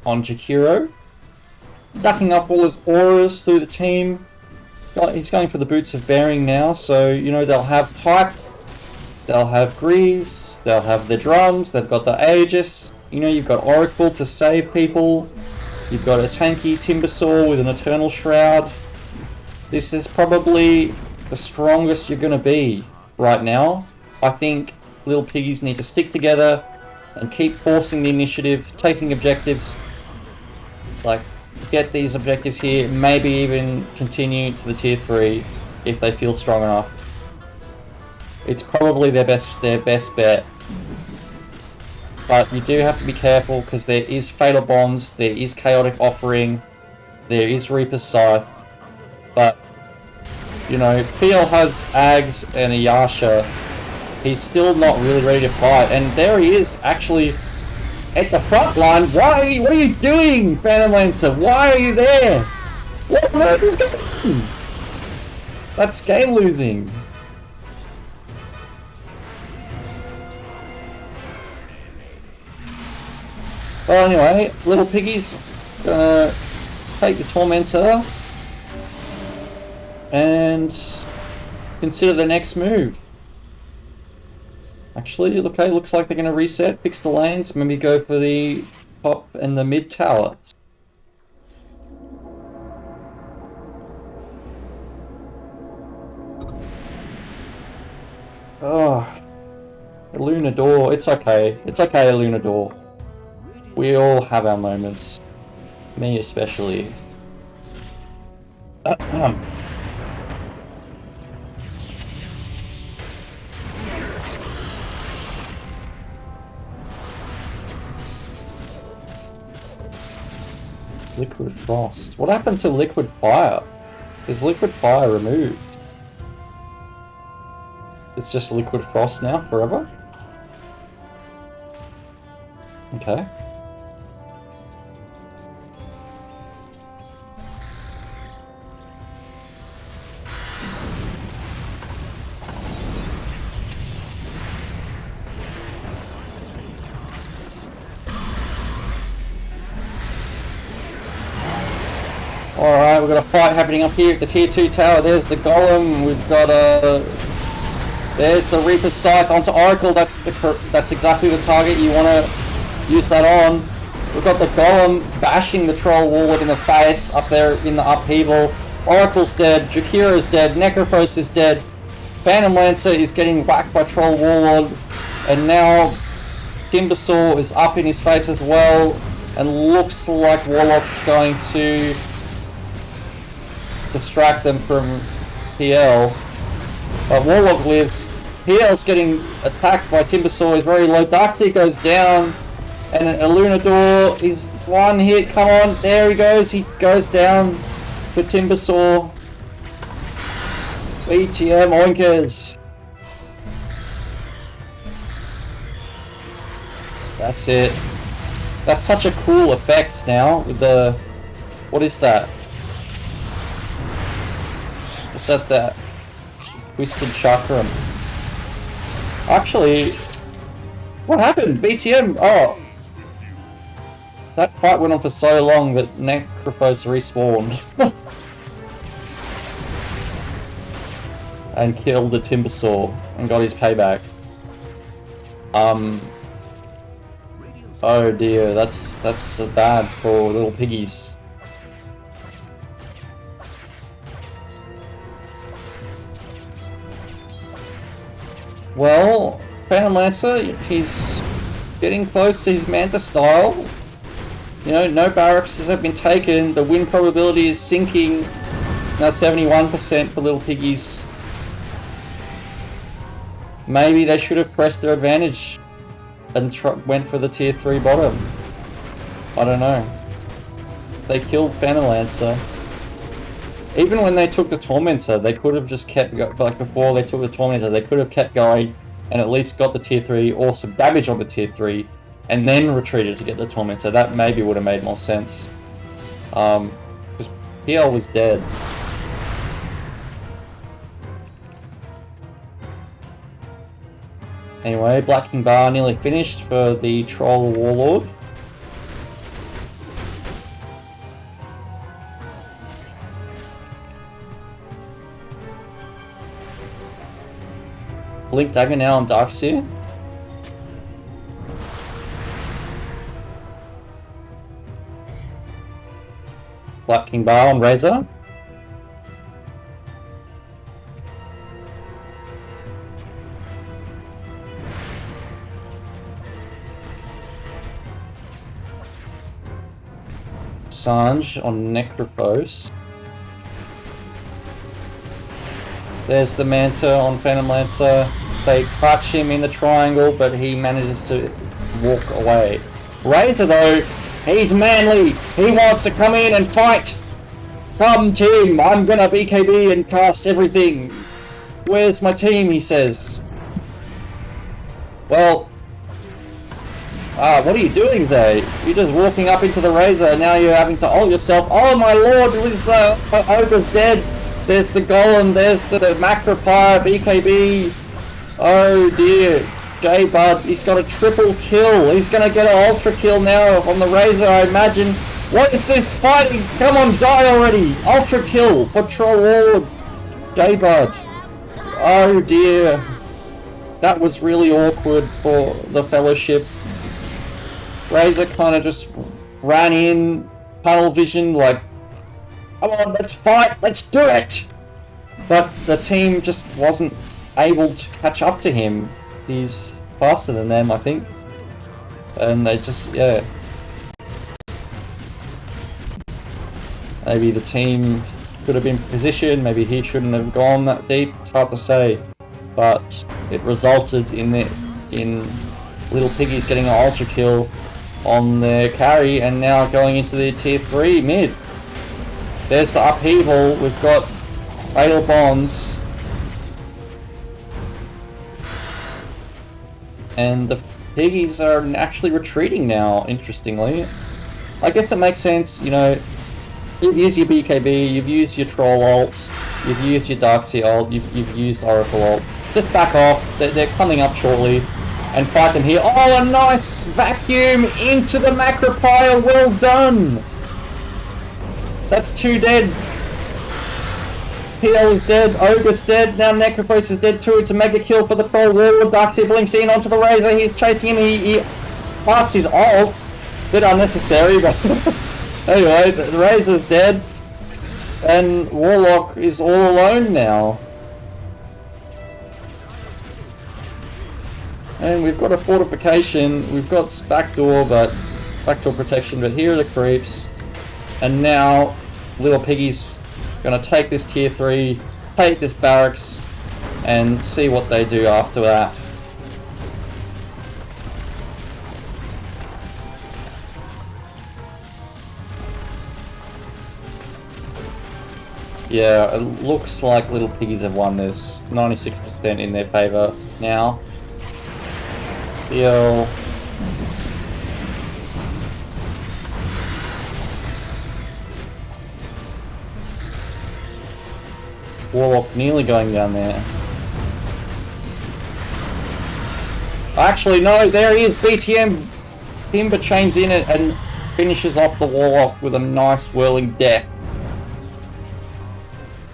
on Jakiro. Stacking up all his auras through the team. He's going for the Boots of Bearing now, so, you know, they'll have Pipe, they'll have Greaves, they'll have the Drums, they've got the Aegis, you know, you've got Oracle to save people, you've got a tanky Timbersaw with an Eternal Shroud. This is probably the strongest you're going to be right now. I think little piggies need to stick together and keep forcing the initiative, taking objectives, like, get these objectives here, maybe even continue to the tier 3 if they feel strong enough. It's probably their best bet. But you do have to be careful because there is Fatal Bonds, there is Chaotic Offering, there is Reaper's Scythe. But, you know, PL has Ags and a Yasha. He's still not really ready to fight. And there he is, actually, at the front line. What are you doing, Phantom Lancer? Why are you there? What on earth is going on? That's game losing. Well, anyway, little piggies gonna take the Tormentor and consider the next move. Actually, okay, looks like they're going to reset, fix the lanes, maybe go for the top and the mid tower. Oh, Luna Door, it's okay. It's okay, Luna Door. We all have our moments. Me especially. Liquid Frost. What happened to Liquid Fire? Is Liquid Fire removed? It's just Liquid Frost now, forever? Okay. Alright, we've got a fight happening up here at the tier 2 tower. There's the Golem. We've got there's the Reaper's Scythe onto Oracle. That's exactly the target you want to use that on. We've got the Golem bashing the Troll Warlord in the face up there in the upheaval. Oracle's dead. Jakiro's dead. Necrophos is dead. Phantom Lancer is getting whacked by Troll Warlord. And now Timbersaw is up in his face as well, and looks like Warlock's going to distract them from PL. But Warlock lives. PL's getting attacked by Timbersaw. He's very low. Darkseid goes down, and Illuminador is one hit. Come on, there he goes. He goes down for Timbersaw. BTM oinkers. That's it. That's such a cool effect now with the... What is that? What's that? Twisted Chakram. Actually, what happened? BTM? Oh. That fight went on for so long that Necrophos respawned. And killed the Timbersaw and got his payback. Oh dear, that's bad for little piggies. Well, Phantom Lancer, he's getting close to his Manta style. You know, no barracks have been taken. The win probability is sinking. Now 71% for little piggies. Maybe they should have pressed their advantage and went for the tier 3 bottom. I don't know. They killed Phantom Lancer. Even when they took the Tormentor, they could have just kept going. Like before they took the Tormentor, they could have kept going and at least got the tier 3 or some damage on the tier 3 and then retreated to get the Tormentor. That maybe would have made more sense. Because PL was dead. Anyway, Black King Bar nearly finished for the Troll Warlord. Blink Dagger now on Darkseer. Black King Bar on Razor. Sange on Necrophos. There's the Manta on Phantom Lancer. They clutch him in the triangle, but he manages to walk away. Razor though, he's manly. He wants to come in and fight. Come team, I'm gonna BKB and cast everything. Where's my team, he says. Well, what are you doing there? You're just walking up into the Razor and now you're having to ult yourself. Oh my lord, the Ogre's dead. There's the Golem, there's the Macropire, BKB. Oh dear. J-Bud, he's got a triple kill. He's gonna get an ultra kill now on the Razor, I imagine. What is this fighting? Come on, die already. Ultra kill for Troll Warlord. J-Bud. Oh dear. That was really awkward for the Fellowship. Razor kind of just ran in, tunnel vision, like, come on, let's fight, let's do it! But the team just wasn't able to catch up to him. He's faster than them, I think. And they just, yeah. Maybe the team could have been positioned, maybe he shouldn't have gone that deep, it's hard to say. But it resulted in Little Piggies getting an ultra kill on their carry and now going into the tier 3 mid. There's the upheaval. We've got Fatal Bonds. And the Piggies are actually retreating now, interestingly. I guess it makes sense, you know, you've used your BKB, you've used your Troll ult, you've used your Darkseer ult, you've used Oracle ult. Just back off, they're coming up shortly. And fight them here. Oh, a nice vacuum into the Macropire. Well done. That's 2 dead. PL is dead. Ogre's dead. Now Necrophos is dead too. It's a mega kill for the Troll Warlord. Darkseer blinks in onto the Razor. He's chasing him. He passed his ult. Bit unnecessary, but anyway, the Razor's dead. And Warlock is all alone now. And we've got a fortification. We've got backdoor protection, but here are the creeps. And now, little Piggies gonna take this tier 3, take this barracks, and see what they do after that. Yeah, it looks like little Piggies have won this. 96% in their favour now. Heal. Warlock nearly going down there. Actually, no, there he is. BTM Timber chains in it and finishes off the Warlock with a nice whirling death.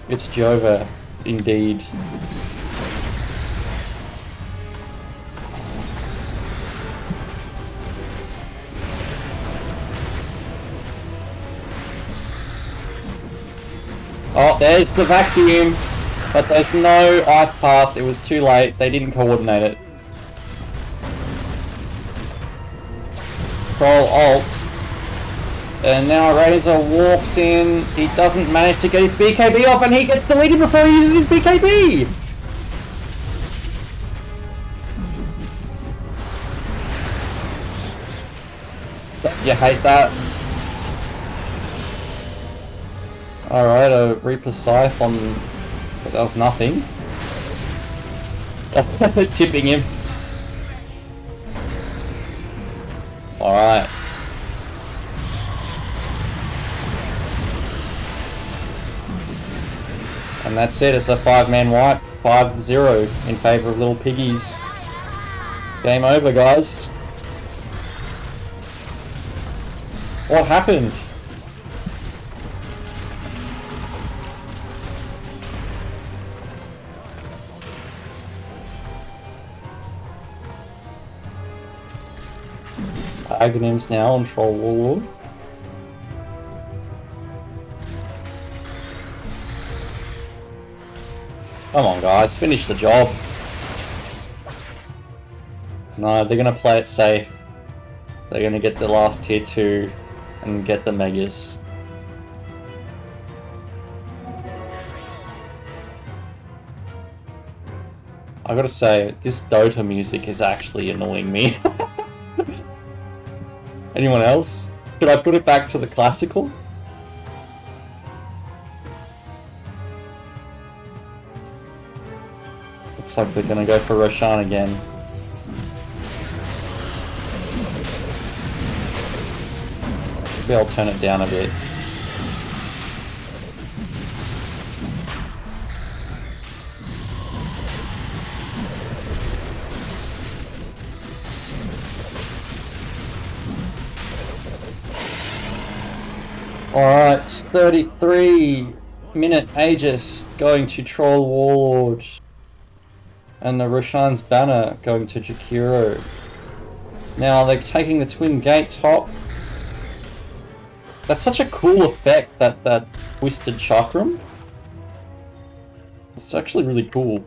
It's Jova, indeed. Oh, there's the vacuum, but there's no ice path. It was too late. They didn't coordinate it. Troll ults. And now Razor walks in. He doesn't manage to get his BKB off, and he gets deleted before he uses his BKB! You hate that. Alright, a Reaper Scythe on... But that was nothing. Tipping him. Alright. And that's it, it's a 5-man wipe. 5-0 in favour of little Piggies. Game over, guys. What happened? Agonim's now on Troll Warlord. Come on guys, finish the job. No, they're gonna play it safe. They're gonna get the last tier 2 and get the megas. I gotta say, this Dota music is actually annoying me. Anyone else? Should I put it back to the classical? Looks like they're gonna go for Roshan again. Maybe I'll turn it down a bit. Alright, 33-minute Aegis going to Troll Warlord. And the Roshan's banner going to Jakiro. Now they're taking the Twin Gate top. That's such a cool effect, that twisted chakram. It's actually really cool.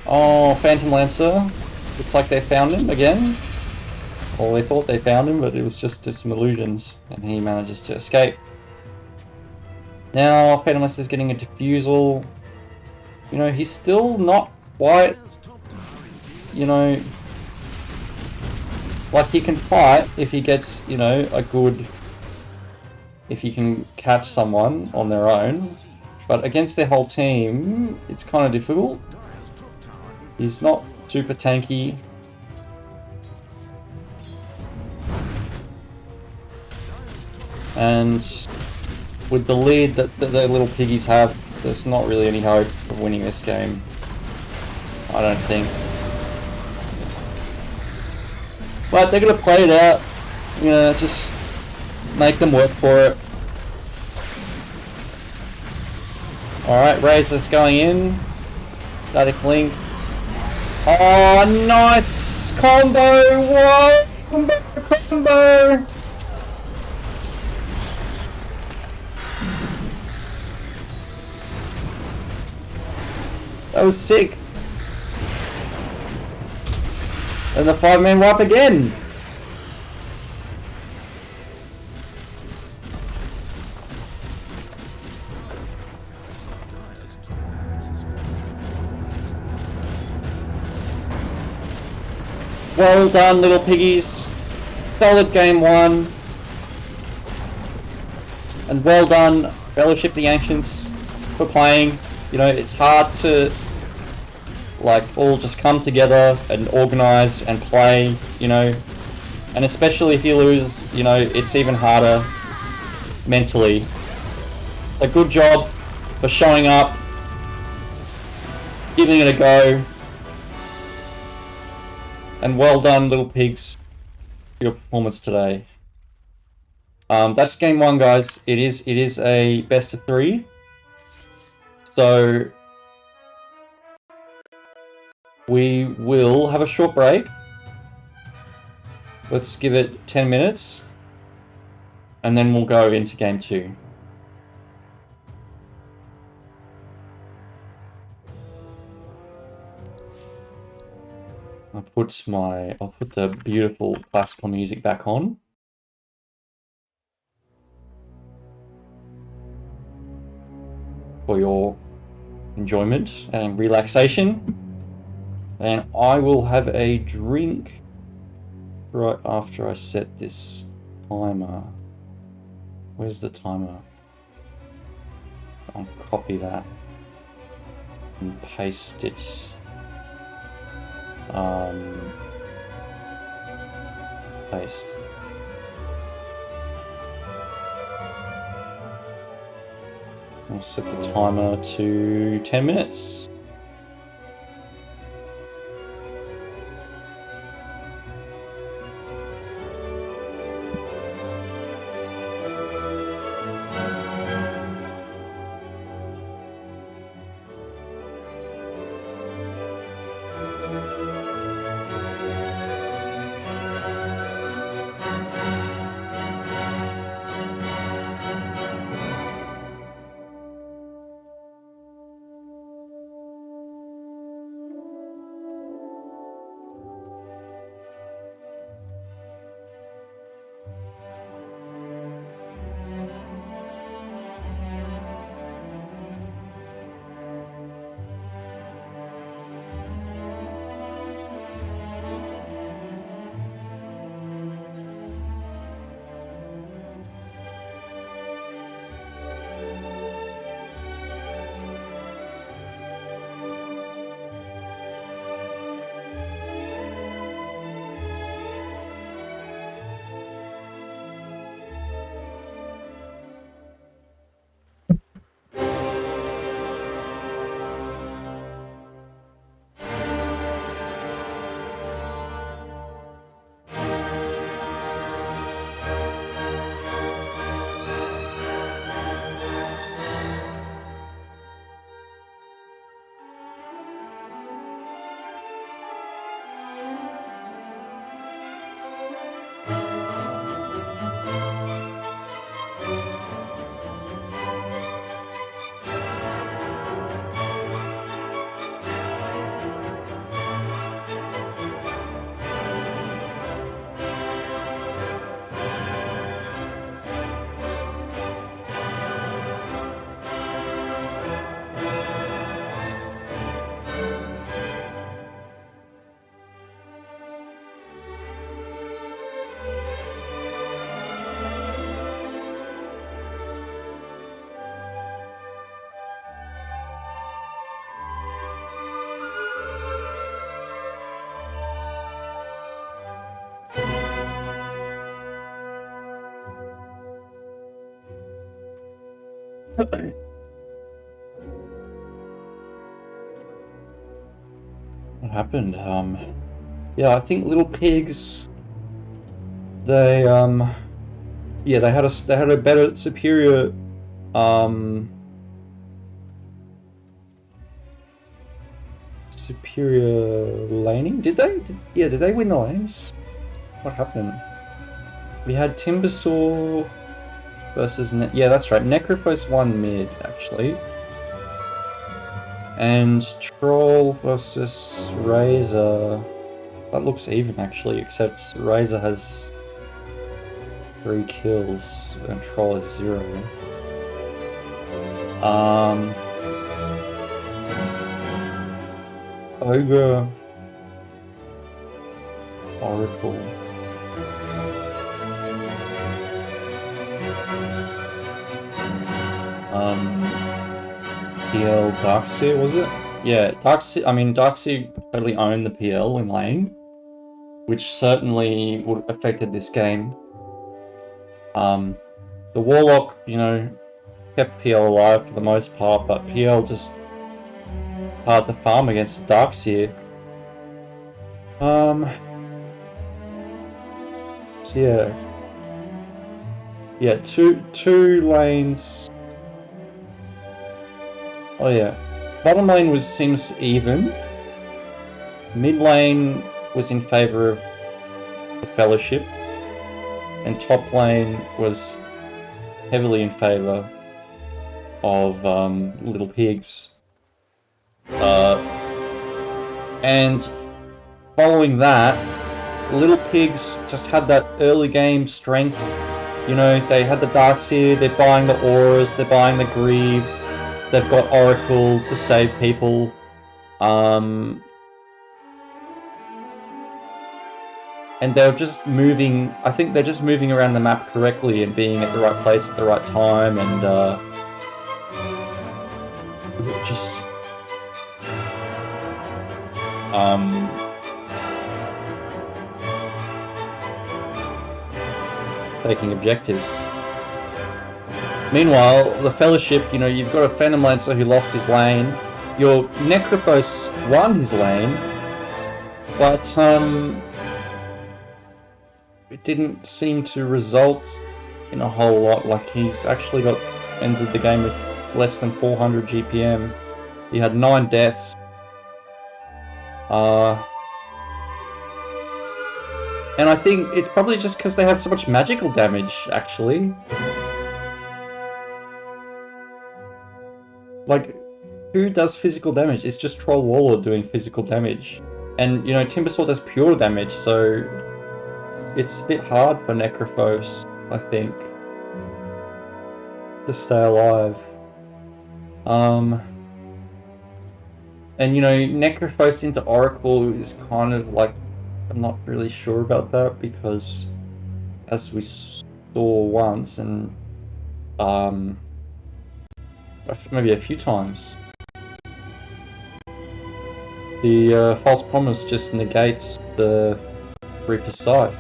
Oh, Phantom Lancer. Looks like they found him again. Well, they thought they found him, but it was just some illusions, and he manages to escape. Now, Phantom Lancer's getting a defusal. You know, he's still not quite, you know, like he can fight if he gets, you know, a good, if he can catch someone on their own, but against their whole team, it's kind of difficult. He's not super tanky. And with the lead that the little Piggies have, there's not really any hope of winning this game. I don't think. But they're going to play it out. You know, just make them work for it. Alright, Razor's going in. Static Link. Oh, nice combo! Whoa! Combo! That was sick. And the 5-man wipe again! Well done, little piggies. Solid game 1. And well done, Fellowship the Ancients, for playing. You know, it's hard to like all just come together and organize and play, you know, and especially if you lose, you know, it's even harder mentally. So good job for showing up, giving it a go, and well done, little pigs, for your performance today. That's game 1, guys. It is a best of 3. So we will have a short break. Let's give it 10 minutes. And then we'll go into game 2. I'll put the beautiful classical music back on. For your enjoyment and relaxation. And I will have a drink right after I set this timer. Where's the timer? I'll copy that and paste it. Paste. I'll set the timer to 10 minutes. What happened? Yeah, I think little pigs. They yeah, they had a better superior superior laning. Did they? Did they win the lanes? What happened? We had Timbersaw versus yeah, that's right. Necrophos won mid actually. And Troll versus Razor that looks even actually, except Razor has 3 kills and Troll has 0. Ogre, Oracle. PL Darkseer, was it? Yeah, Darkseer, I mean, Darkseer totally owned the PL in lane, which certainly would have affected this game. The Warlock, you know, kept PL alive for the most part, but PL just hard to farm against the Darkseer. So yeah, two lanes. Oh yeah, bottom lane seems even. Mid lane was in favor of the Fellowship, and top lane was heavily in favor of Little Pigs. And following that, Little Pigs just had that early game strength. You know, they had the Darkseer, they're buying the auras, they're buying the Greaves, they've got Oracle to save people. And they're just moving, I think they're just moving around the map correctly and being at the right place at the right time, and just taking objectives. Meanwhile, the Fellowship, you know, you've got a Phantom Lancer who lost his lane. Your Necrophos won his lane, but it didn't seem to result in a whole lot. Like, he's actually ended the game with less than 400 GPM. He had 9 deaths. And I think it's probably just because they have so much magical damage, actually. Like, who does physical damage? It's just Troll Warlord doing physical damage. And, you know, Timbersword does pure damage, so it's a bit hard for Necrophos, I think, to stay alive. And, you know, Necrophos into Oracle is kind of like, I'm not really sure about that, because as we saw once, and maybe a few times, the False Promise just negates the Reaper's Scythe.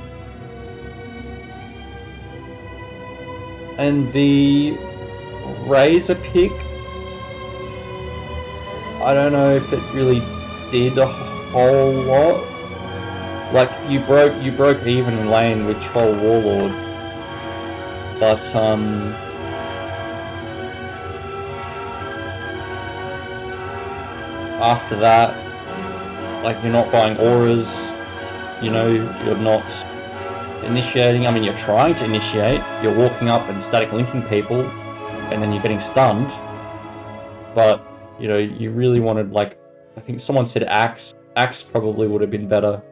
And the Razor pick, I don't know if it really did a whole lot. Like, you broke even in lane with Troll Warlord, but after that, like, you're not buying auras, you know, you're not initiating. I mean, you're trying to initiate, you're walking up and static linking people, and then you're getting stunned. But, you know, you really wanted, like, I think someone said Axe. Axe probably would have been better.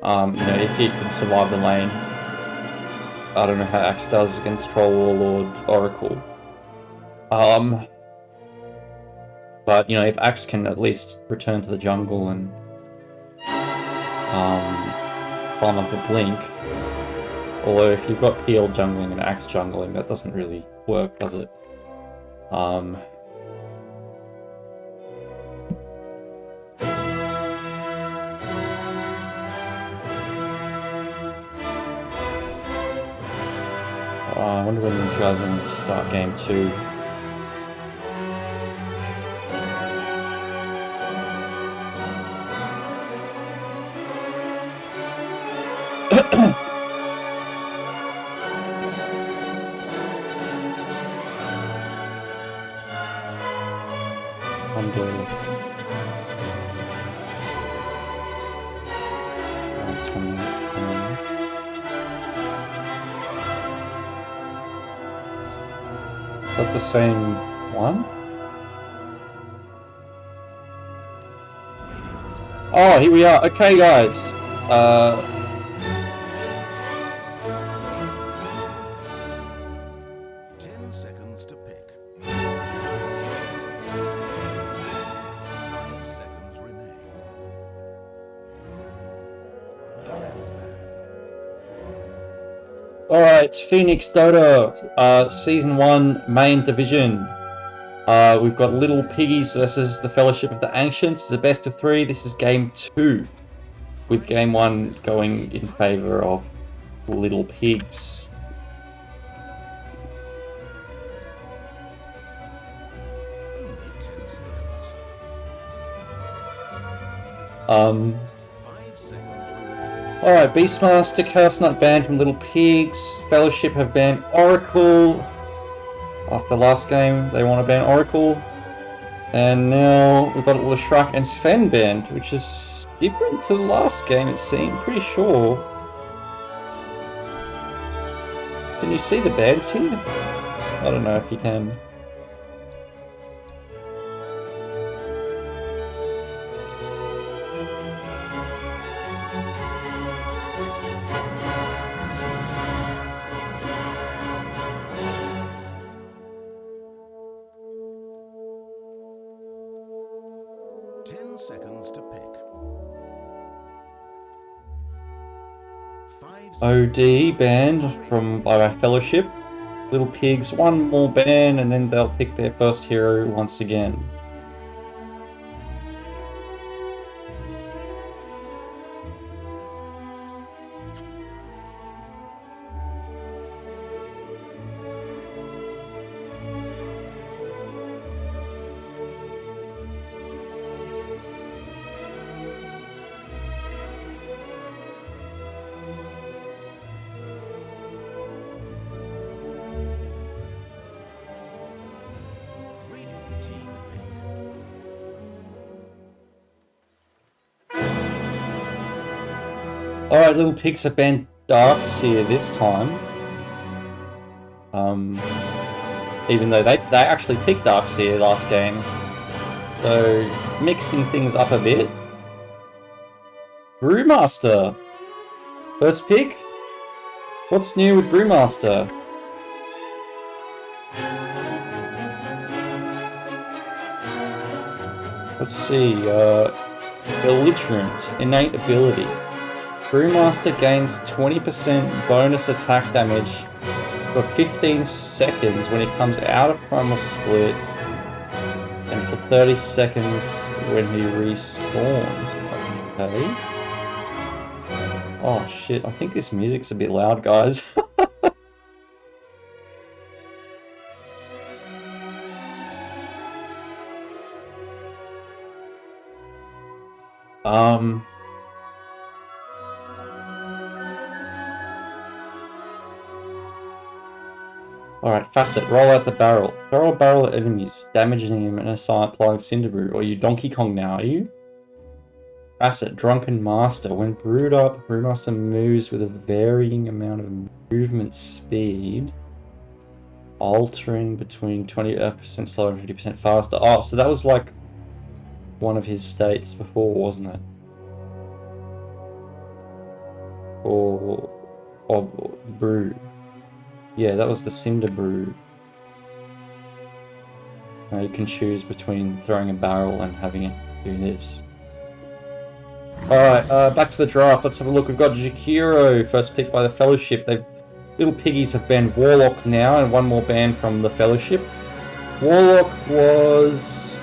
You know, if he could survive the lane. I don't know how Axe does against Troll Warlord Oracle. But, you know, if Axe can at least return to the jungle and farm up a blink, or if you've got PL jungling and Axe jungling, that doesn't really work, does it? I wonder when these guys are going to start game 2. Is that the same one? Oh, here we are. Okay, guys. 10 seconds to pick. 5 seconds remain. Time's back. Alright, Phoenix Dota, Season 1 Main Division. We've got Little Piggies versus the Fellowship of the Ancients. It's a best of 3. This is Game 2, with Game 1 going in favour of Little Pigs. Only 10 seconds. 5 seconds remain. Alright, Beastmaster, Chaos Knight banned from Little Pigs. Fellowship have banned Oracle. After last game, they want to ban Oracle. And now we've got Leshrac and Sven banned, which is different to the last game, it seemed. Pretty sure. Can you see the bans here? I don't know if you can. Seconds to pick. 5 OD banned by my Fellowship. Little Pigs, one more ban, and then they'll pick their first hero once again. team pick. Alright, Little Pigs have banned Darkseer this time. Even though they actually picked Darkseer last game. So, mixing things up a bit. Brewmaster! First pick? What's new with Brewmaster? Let's see, Belligerent, innate ability. Brewmaster gains 20% bonus attack damage for 15 seconds when it comes out of Primal Split, and for 30 seconds when he respawns. Okay. Oh shit, I think this music's a bit loud, guys. Alright, Facet, roll out the barrel. Throw a barrel at enemies, damaging them and applying Cinder Brew. Or you Donkey Kong now, are you? Facet, Drunken Master. When brewed up, Brewmaster moves with a varying amount of movement speed, altering between 20% slower and 50% faster. Oh, so that was like one of his states before, wasn't it? Or brew. Yeah, that was the Cinder Brew. Now you can choose between throwing a barrel and having it do this. Alright, back to the draft. Let's have a look. We've got Jakiro, first pick by the Fellowship. Little Piggies have banned Warlock now, and one more ban from the Fellowship. Warlock was...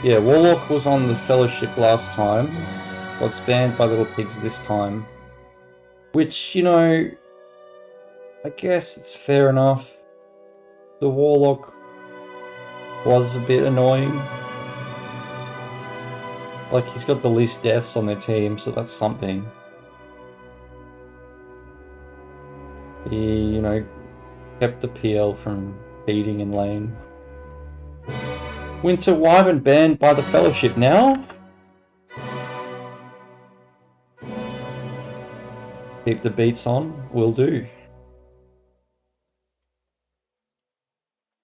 Yeah, Warlock was on the Fellowship last time. Well, it's banned by Little Pigs this time. Which, you know, I guess it's fair enough. The Warlock was a bit annoying. Like, he's got the least deaths on their team, so that's something. He, you know, kept the PL from feeding in lane. Winter Wyvern banned by the Fellowship now. Keep the beats on, will do.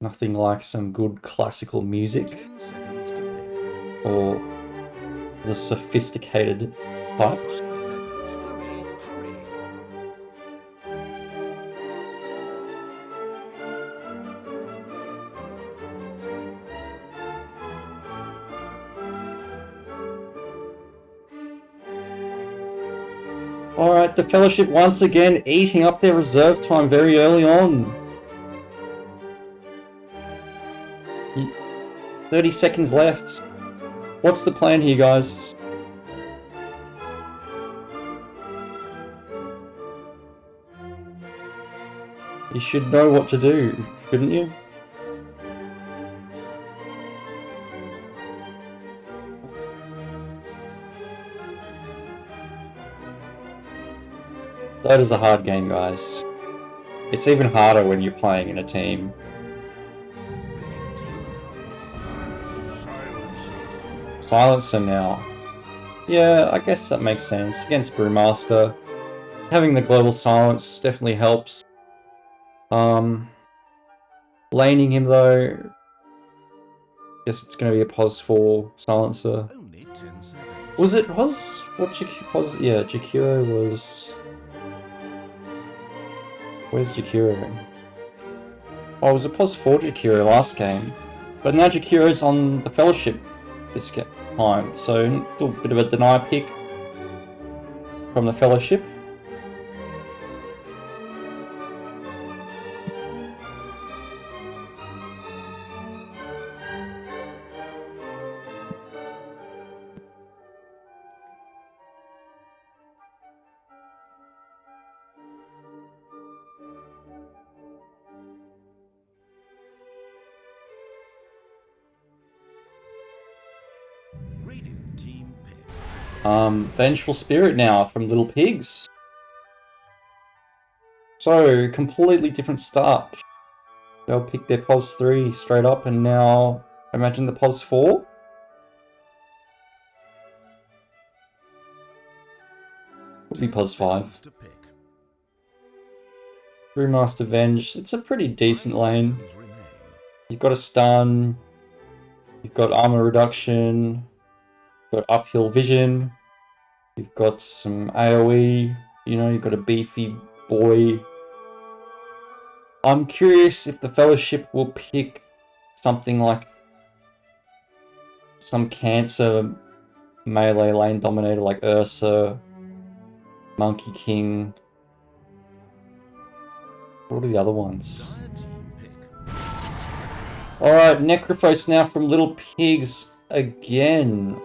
Nothing like some good classical music. 10 seconds to pick. for the sophisticated types. 5 seconds. Hurry, hurry. Alright, the Fellowship once again eating up their reserve time very early on. 30 seconds left. What's the plan here, guys? You should know what to do, shouldn't you? Dota's a hard game, guys. It's even harder when you're playing in a team. Radiant team are now picking. Silencer now. Yeah, I guess that makes sense. Against Brewmaster, having the global silence definitely helps. Laning him though, guess it's going to be a pos 4 silencer. Only 10 seconds. Yeah, Jakiro was... Where's Jakiro? Oh, it was a pos 4 Jakiro last game. But now Jakiro's on the Fellowship this time, so a little bit of a deny pick from the Fellowship. Radiant team pick. Vengeful Spirit now from Little Pigs. So, completely different start. They'll pick their pos 3 straight up, and now imagine the pos 4. Would be pos 5. To pick. Brewmaster Venge. It's a pretty decent 5 lane. seconds remain. You've got a stun. You've got armor reduction. You've got uphill vision. You've got some AoE. You know, you've got a beefy boy. I'm curious if the Fellowship will pick something like some cancer melee lane dominator like Ursa, Monkey King. What are the other ones? Dire team pick. Alright, Necrophos now from Little Pigs again.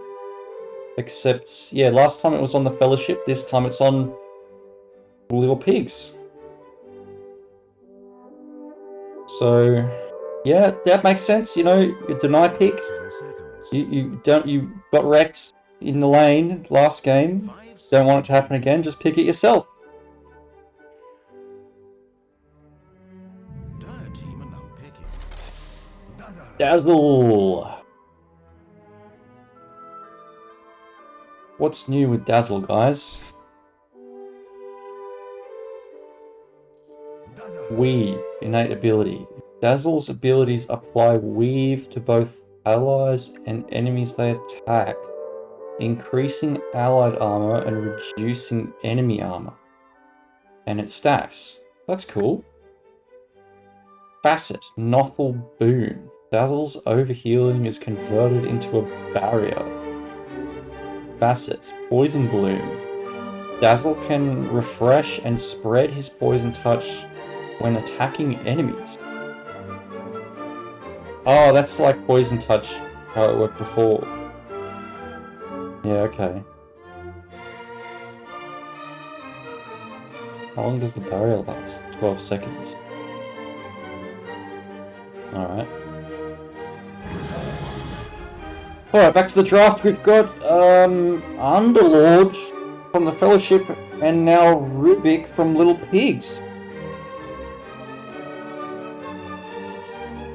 Except, yeah, last time it was on the Fellowship, this time it's on Little Pigs. So, yeah, that makes sense, you know, you deny pick. 10 seconds. You got wrecked in the lane last game. 5 Don't want it to happen again, just pick it yourself. Dire team are now picking. Dazzle! What's new with Dazzle, guys? Weave, innate ability. Dazzle's abilities apply weave to both allies and enemies they attack, increasing allied armor and reducing enemy armor. And it stacks. That's cool. Facet, Nothel Boon. Dazzle's overhealing is converted into a barrier. Facet, Poison Bloom. Dazzle can refresh and spread his poison touch when attacking enemies. Oh, that's like Poison Touch, how it worked before. Yeah, okay. How long does the barrier last? 12 seconds. Alright. Alright, back to the draft. We've got Underlord from the Fellowship and now Rubik from Little Pigs.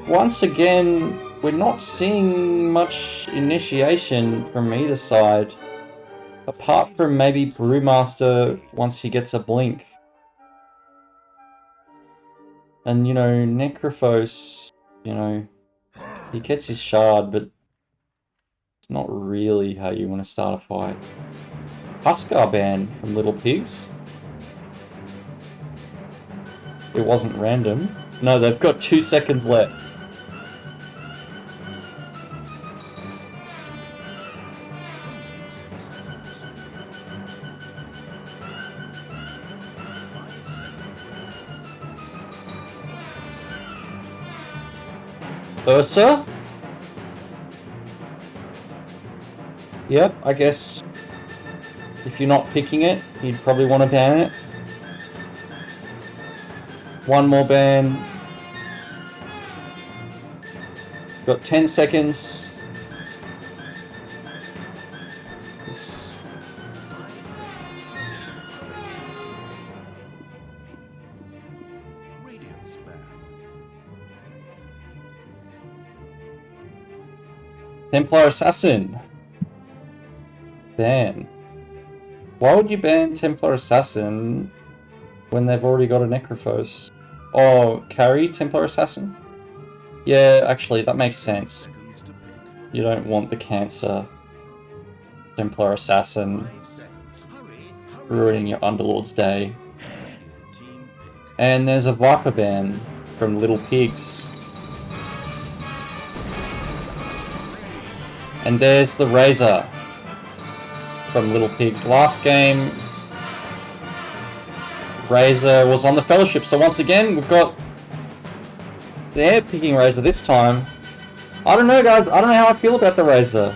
Once again, we're not seeing much initiation from either side. Apart from maybe Brewmaster once he gets a blink. And, you know, Necrophos, you know, he gets his shard, but it's not really how you want to start a fight. Huskar ban from Little Pigs. It wasn't random. No, they've got 2 seconds left. Ursa? Yep, I guess if you're not picking it, you'd probably want to ban it. One more ban. Got 10 seconds. This... Radiance ban. Templar Assassin. Ban. Why would you ban Templar Assassin when they've already got a Necrophos? Oh, carry Templar Assassin? Yeah, actually, that makes sense. Seconds to pick. You don't want the cancer Templar Assassin 5 seconds. Hurry, hurry. ruining your Underlord's day. Radiant team pick. And there's a Viper ban from Little Pigs. And there's the Razor from Little Pigs. Last game, Razor was on the Fellowship, so once again, we've got... They're picking Razor this time. I don't know, guys. I don't know how I feel about the Razor.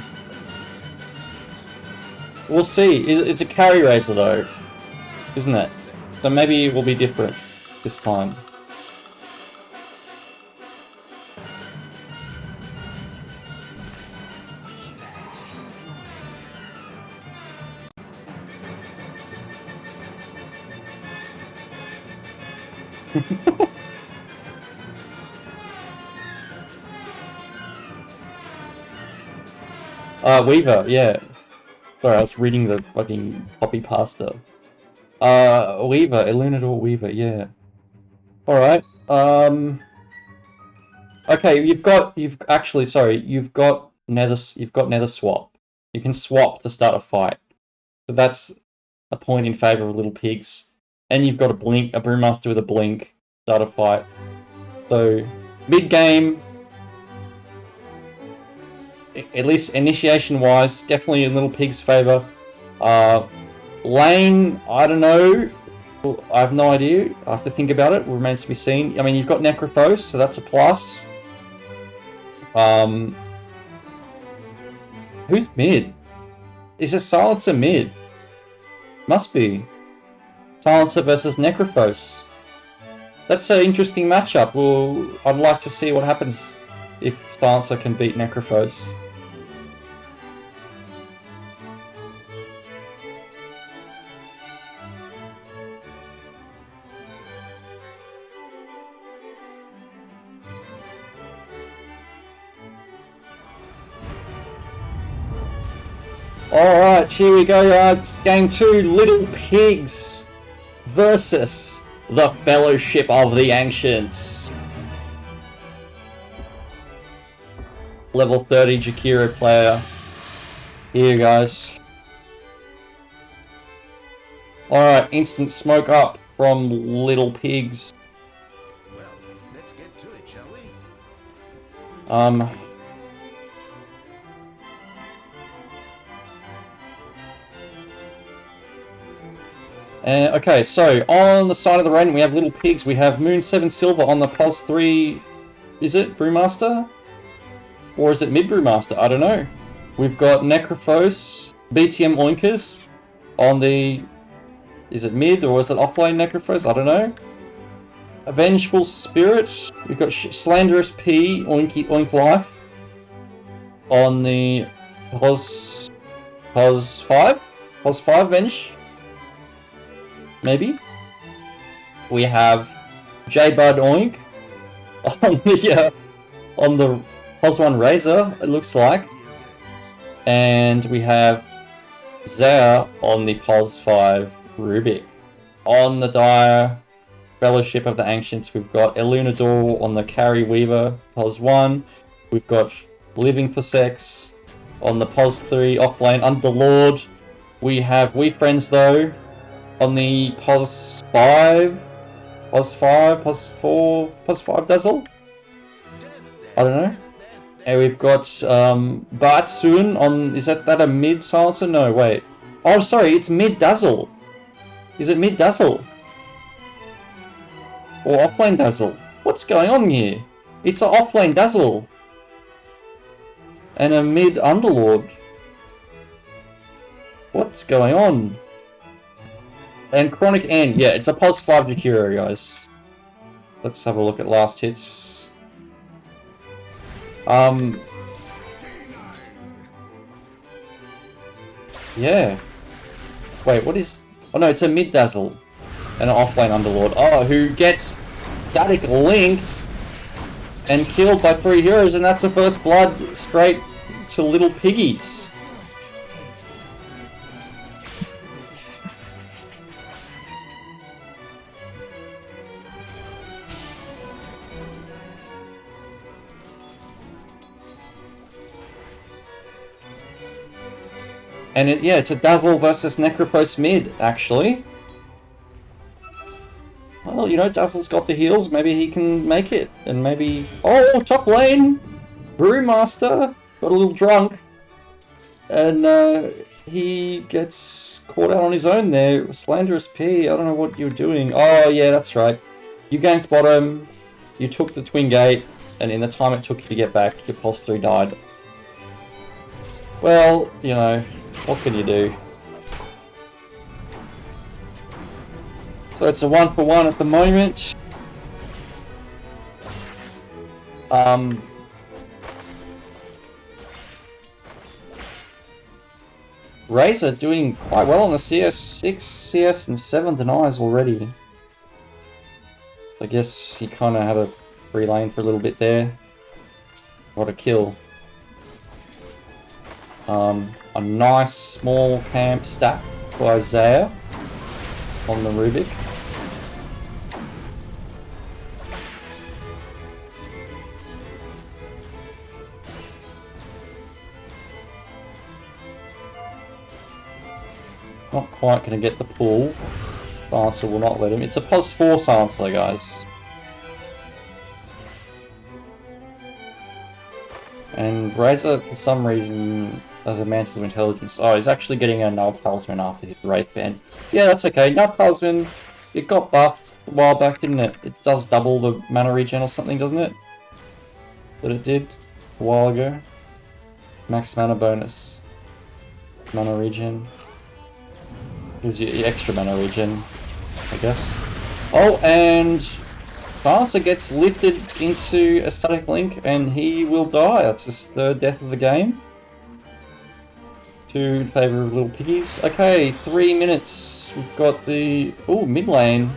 We'll see. It's a carry Razor, though, isn't it? So maybe it will be different this time. Weaver, yeah. Sorry, I was reading the fucking copy pasta. Weaver, Illuminador Weaver, yeah. Alright, okay, you've got Nether Swap. You can swap to start a fight. So that's a point in favour of Little Pigs. And you've got a Brewmaster with a blink, start a fight. So, mid-game, at least initiation-wise, definitely in Little Pig's favour. Lane, I don't know. I have no idea. I have to think about it. It remains to be seen. I mean, you've got Necrophos, so that's a plus. Who's mid? Is a Silencer mid? Must be. Silencer versus Necrophos. That's an interesting matchup. Well, I'd like to see what happens if Silencer can beat Necrophos. Alright, here we go, guys. Game 2, Little Pigs versus the Fellowship of the Ancients. Level 30 Jakiro player. Here, guys. Alright, instant smoke up from Little Pigs. Well, let's get to it, shall we? Okay, so on the side of the rain we have Little Pigs. We have Moon 7 Silver on the Pos 3. Is it Brewmaster? Or is it Mid Brewmaster? I don't know. We've got Necrophos, BTM Oinkers on the... Is it mid or is it offlane Necrophos? I don't know. A Vengeful Spirit. We've got Slanderous P, Oink Life on the Pos 5? Pos 5 Venge? Maybe. We have J-Bud Oink on the Pos 1 Razor, it looks like. And we have Zaya on the Pos 5 Rubik. On the Dire Fellowship of the Ancients, we've got Illuminador on the Carry Weaver Pos 1. We've got Living for Sex on the POS 3 offlane Underlord. We have We Friends though on the POS 5, POS 5, POS 4, POS 5 Dazzle? I don't know. And we've got Batsun on, is that a mid silencer? No, wait. Oh, sorry, it's mid Dazzle. Is it mid Dazzle? Or offlane Dazzle? What's going on here? It's an offlane Dazzle. And a mid Underlord. What's going on? And Chronic End, yeah, it's a POS 5 Jakiro, guys. Let's have a look at last hits. Yeah. Wait, what is... Oh no, it's a mid Dazzle. And an offlane Underlord. Oh, who gets static linked and killed by 3 heroes, and that's a first blood straight to little Piggies. And yeah, it's a Dazzle versus Necropos mid, actually. Well, you know, Dazzle's got the heals, maybe he can make it. And maybe... Oh, top lane! Brewmaster got a little drunk. And he gets caught out on his own there. Slanderous P, I don't know what you're doing. Oh, yeah, that's right. You ganked bottom, you took the Twin Gate, and in the time it took you to get back, your POS 3 died. Well, you know... What can you do? So it's a 1-for-1 at the moment. Razor doing quite well on the CS, 6 CS and 7 denies already. I guess he kind of had a free lane for a little bit there. What a kill. A nice small camp stack by Isaiah on the Rubik. Not quite going to get the pull. Silencer will not let him. It's a POS 4 Silencer, guys. And Razor, for some reason, has a Mantle of Intelligence. Oh, he's actually getting a Null Talisman after his Wraith Band. Yeah, that's okay. Null Talisman, it got buffed a while back, didn't it? It does double the mana regen or something, doesn't it? That it did a while ago. Max mana bonus. Mana regen. Gives you extra mana regen, I guess. Oh, and Silencer gets lifted into a static link and he will die. That's his 3rd death of the game. 2 in favour of little Piggies. Okay, 3 minutes. We've got the... Ooh, mid lane.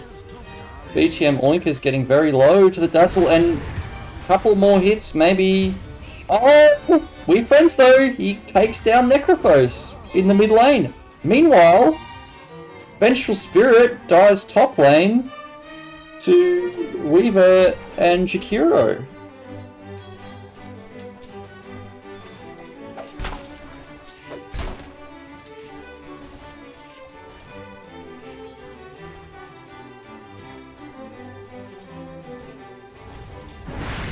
BTM Oink is getting very low to the Dazzle and a couple more hits, maybe... Oh! We Friends though! He takes down Necrophos in the mid lane. Meanwhile, Vengeful Spirit dies top lane to Weaver and Jakiro.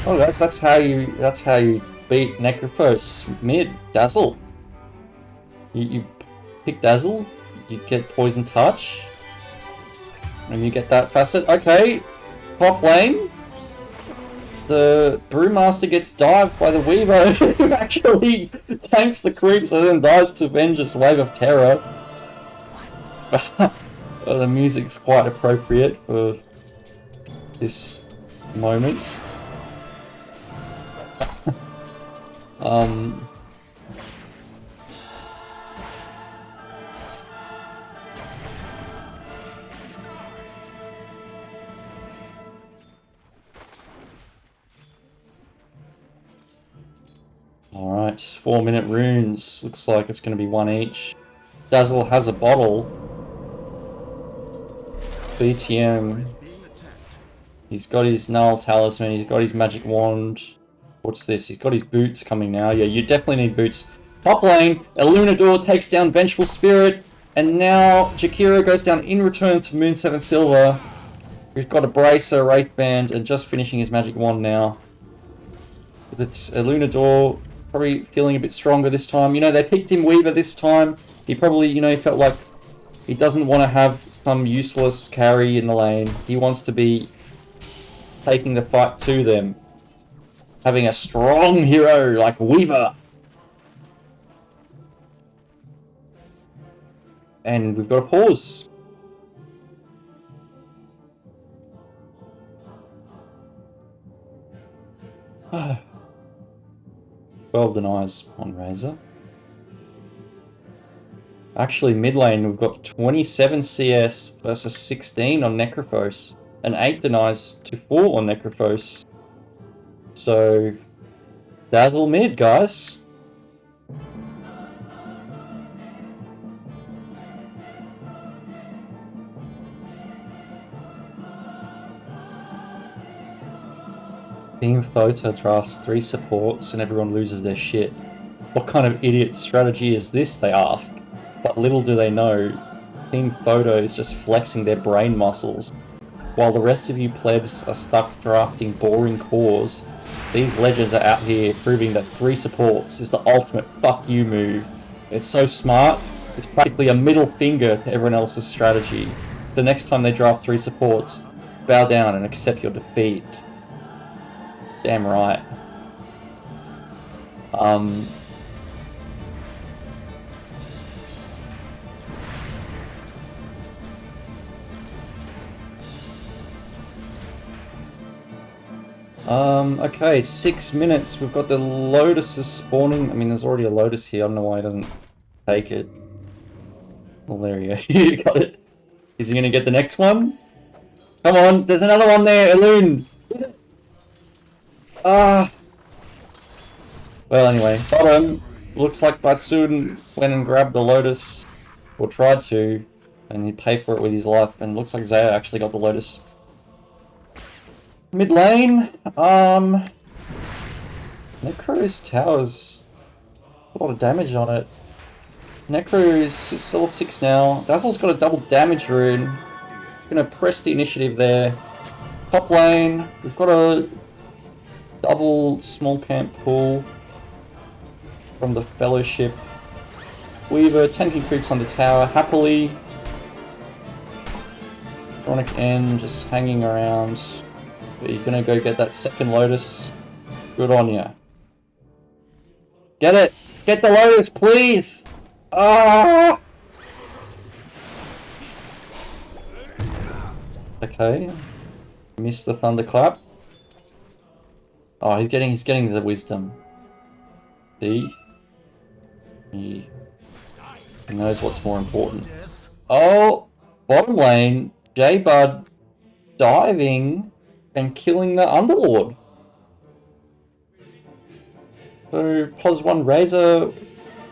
Oh, that's how you beat Necrophos mid Dazzle. You pick Dazzle, you get Poison Touch, and you get that facet. Okay, top lane. The Brewmaster gets dived by the Weaver, who actually tanks the creeps and then dies to Vengeance Wave of Terror. Well, the music's quite appropriate for this moment. Alright, 4-minute runes. Looks like it's going to be 1 each. Dazzle has a bottle. BTM. He's got his Null Talisman, he's got his Magic Wand. What's this? He's got his boots coming now. Yeah, you definitely need boots. Top lane, Illuminador takes down Vengeful Spirit, and now Jakiro goes down in return to Moon 7 Silver, who's got a Bracer, Wraith Band, and just finishing his Magic Wand now. It's Illuminador probably feeling a bit stronger this time. You know, they picked him Weaver this time. He probably, you know, he felt like he doesn't want to have some useless carry in the lane. He wants to be taking the fight to them. Having a strong hero like Weaver. And we've got a pause. Ah. 12 denies on Razor. Actually, mid lane, we've got 27 CS versus 16 on Necrophos. And 8 denies to 4 on Necrophos. So, Dazzle mid, guys. Team FotA drafts 3 supports and everyone loses their shit. What kind of idiot strategy is this, they ask. But little do they know, Team FotA is just flexing their brain muscles. While the rest of you plebs are stuck drafting boring cores, these legends are out here proving that 3 supports is the ultimate fuck you move. It's so smart, it's practically a middle finger to everyone else's strategy. The next time they draft 3 supports, bow down and accept your defeat. Damn right. Okay, 6 minutes. We've got the Lotuses spawning. I mean, there's already a Lotus here. I don't know why he doesn't take it. Well, there you go. You got it. Is he going to get the next one? Come on, there's another one there, Elune. Ah. Well, anyway, bottom. Looks like Batsun went and grabbed the Lotus, or tried to, and he paid for it with his life. And looks like Zaya actually got the Lotus. Mid lane, Necro's tower's a lot of damage on it. Necro is level 6 now. Dazzle's got a double damage rune. It's gonna press the initiative there. Top lane, we've got a double small camp pull from the Fellowship. Weaver, tanking creeps on the tower happily. Chronic N just hanging around. But you're gonna go get that second Lotus. Good on ya. Get it! Get the Lotus, please! Ah! Okay. Missed the thunderclap. Oh, he's getting the wisdom. See? He knows what's more important. Oh! Bottom lane, J-Bud diving and killing the Underlord. So, Pos 1 Razor...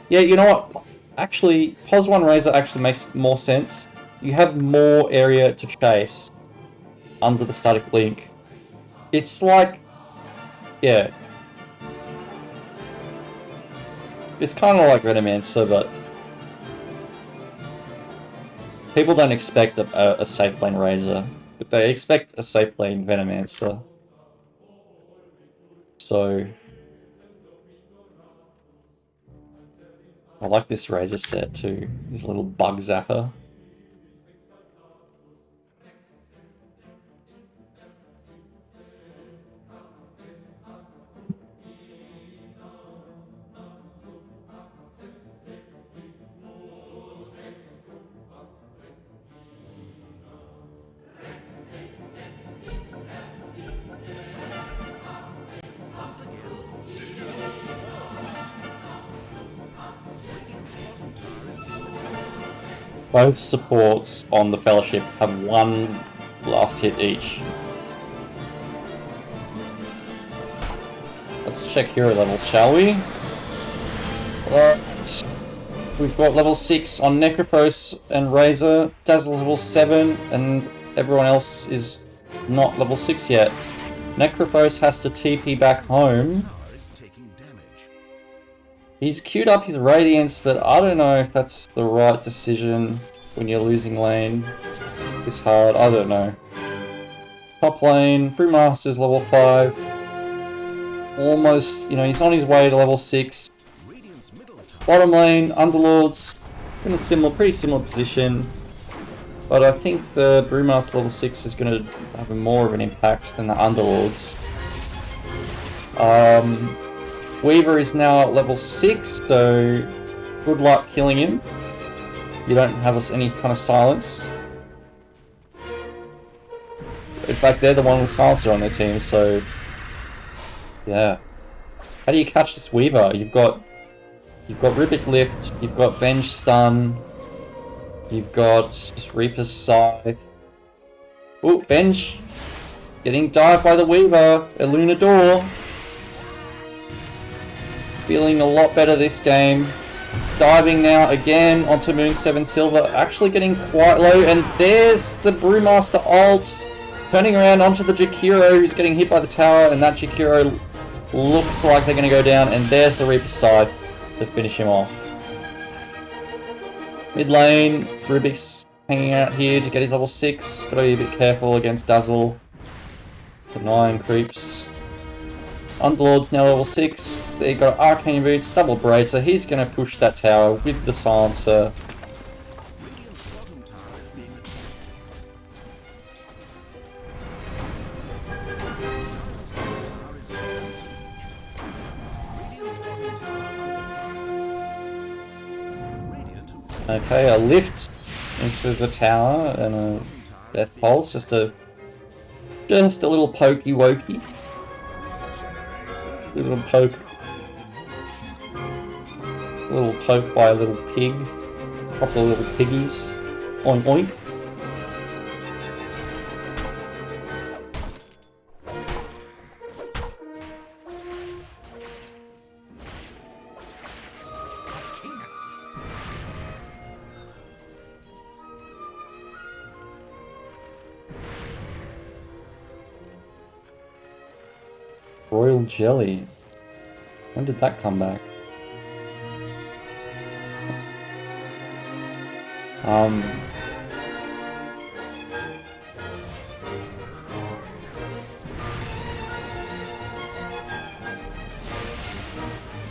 Yeah, you know what? Actually, Pos 1 Razor actually makes more sense. You have more area to chase under the static link. It's like... Yeah. It's kind of like Venomancer, but... People don't expect a safe lane Razor. But they expect a safe lane Venomancer. So... I like this Razor set too. His little bug zapper. Both supports on the Fellowship have 1 last hit each. Let's check hero levels, shall we? We've got level 6 on Necrophos and Razor, Dazzle level 7, and everyone else is not level 6 yet. Necrophos has to TP back home. He's queued up his Radiance, but I don't know if that's the right decision when you're losing lane this hard. I don't know. Top lane, Brewmaster's level 5. Almost, you know, he's on his way to level 6. Bottom lane, Underlords in a pretty similar position. But I think the Brewmaster level 6 is going to have more of an impact than the Underlords. Weaver is now at level 6, so good luck killing him. You don't have us any kind of silence. In fact, they're the one with silencer on their team, so yeah. How do you catch this Weaver? You've got Ribbit Lift, you've got Venge Stun, you've got Reaper's Scythe. Oh, Venge getting dived by the Weaver. Illuminador feeling a lot better this game. Diving now again onto Moon 7 Silver, actually getting quite low, and there's the Brewmaster ult. Turning around onto the Jakiro, who's getting hit by the tower, and that Jakiro looks like they're going to go down, and there's the Reaper's Scythe to finish him off. Mid lane, Rubik's hanging out here to get his level 6. Gotta be a bit careful against Dazzle. Denying creeps. Underlord's now level 6. They got Arcane Boots, double braid, so he's going to push that tower with the silencer. Okay, a lift into the tower and a death pulse, just a little pokey wokey. A little poke by a little pig. A couple of little piggies. Oink oink. Royal Jelly. When did that come back?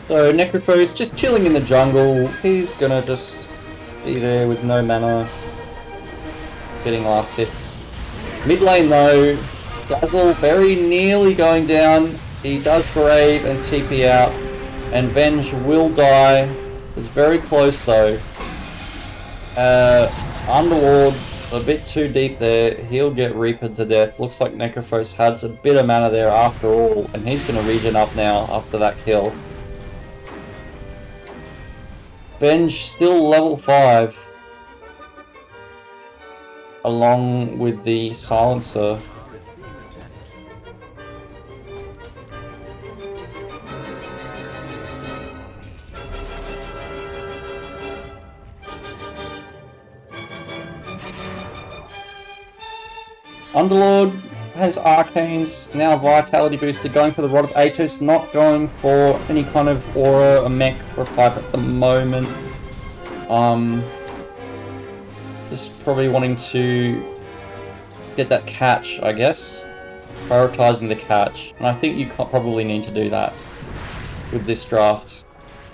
So Necrophos just chilling in the jungle. He's gonna just be there with no mana, getting last hits. Mid lane though, Dazzle very nearly going down. He does Brave and TP out, and Venge will die. It's very close though. Underlord a bit too deep there. He'll get Reapered to death. Looks like Necrophos has a bit of mana there after all, and he's going to regen up now after that kill. Venge still level 5, along with the silencer. Underlord has Arcanes, now Vitality Booster, going for the Rod of Atos, not going for any kind of Aura, a mech, or a pipe at the moment. Just probably wanting to get that catch, I guess. Prioritizing the catch. And I think you probably need to do that with this draft.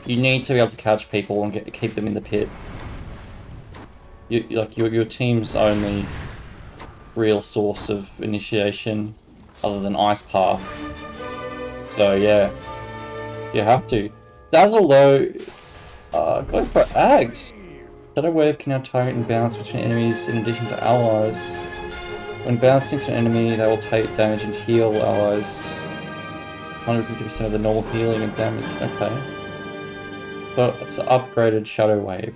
You need to be able to catch people and keep them in the pit. Your team's only real source of initiation other than Ice Path. So yeah, you have to. Dazzle though, go for Ags. Shadow Wave can now target and bounce between enemies in addition to allies. When bouncing to an enemy, they will take damage and heal allies. 150% of the normal healing and damage. Okay. So it's an upgraded Shadow Wave.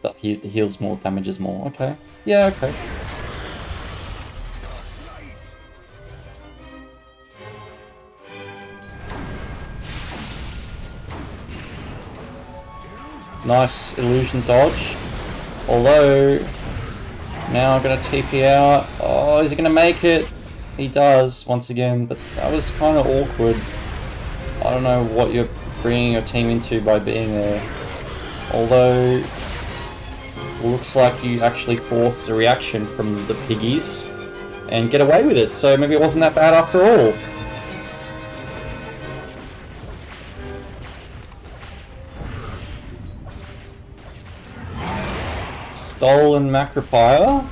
But heals more, damages more. Okay. Yeah, okay. Nice illusion dodge. Although, now I'm going to TP out. Oh, is he going to make it? He does, once again, but that was kind of awkward. I don't know what your bringing your team into by being there. Although, looks like you actually force a reaction from the Piggies and get away with it, so maybe it wasn't that bad after all. Stolen Macropire.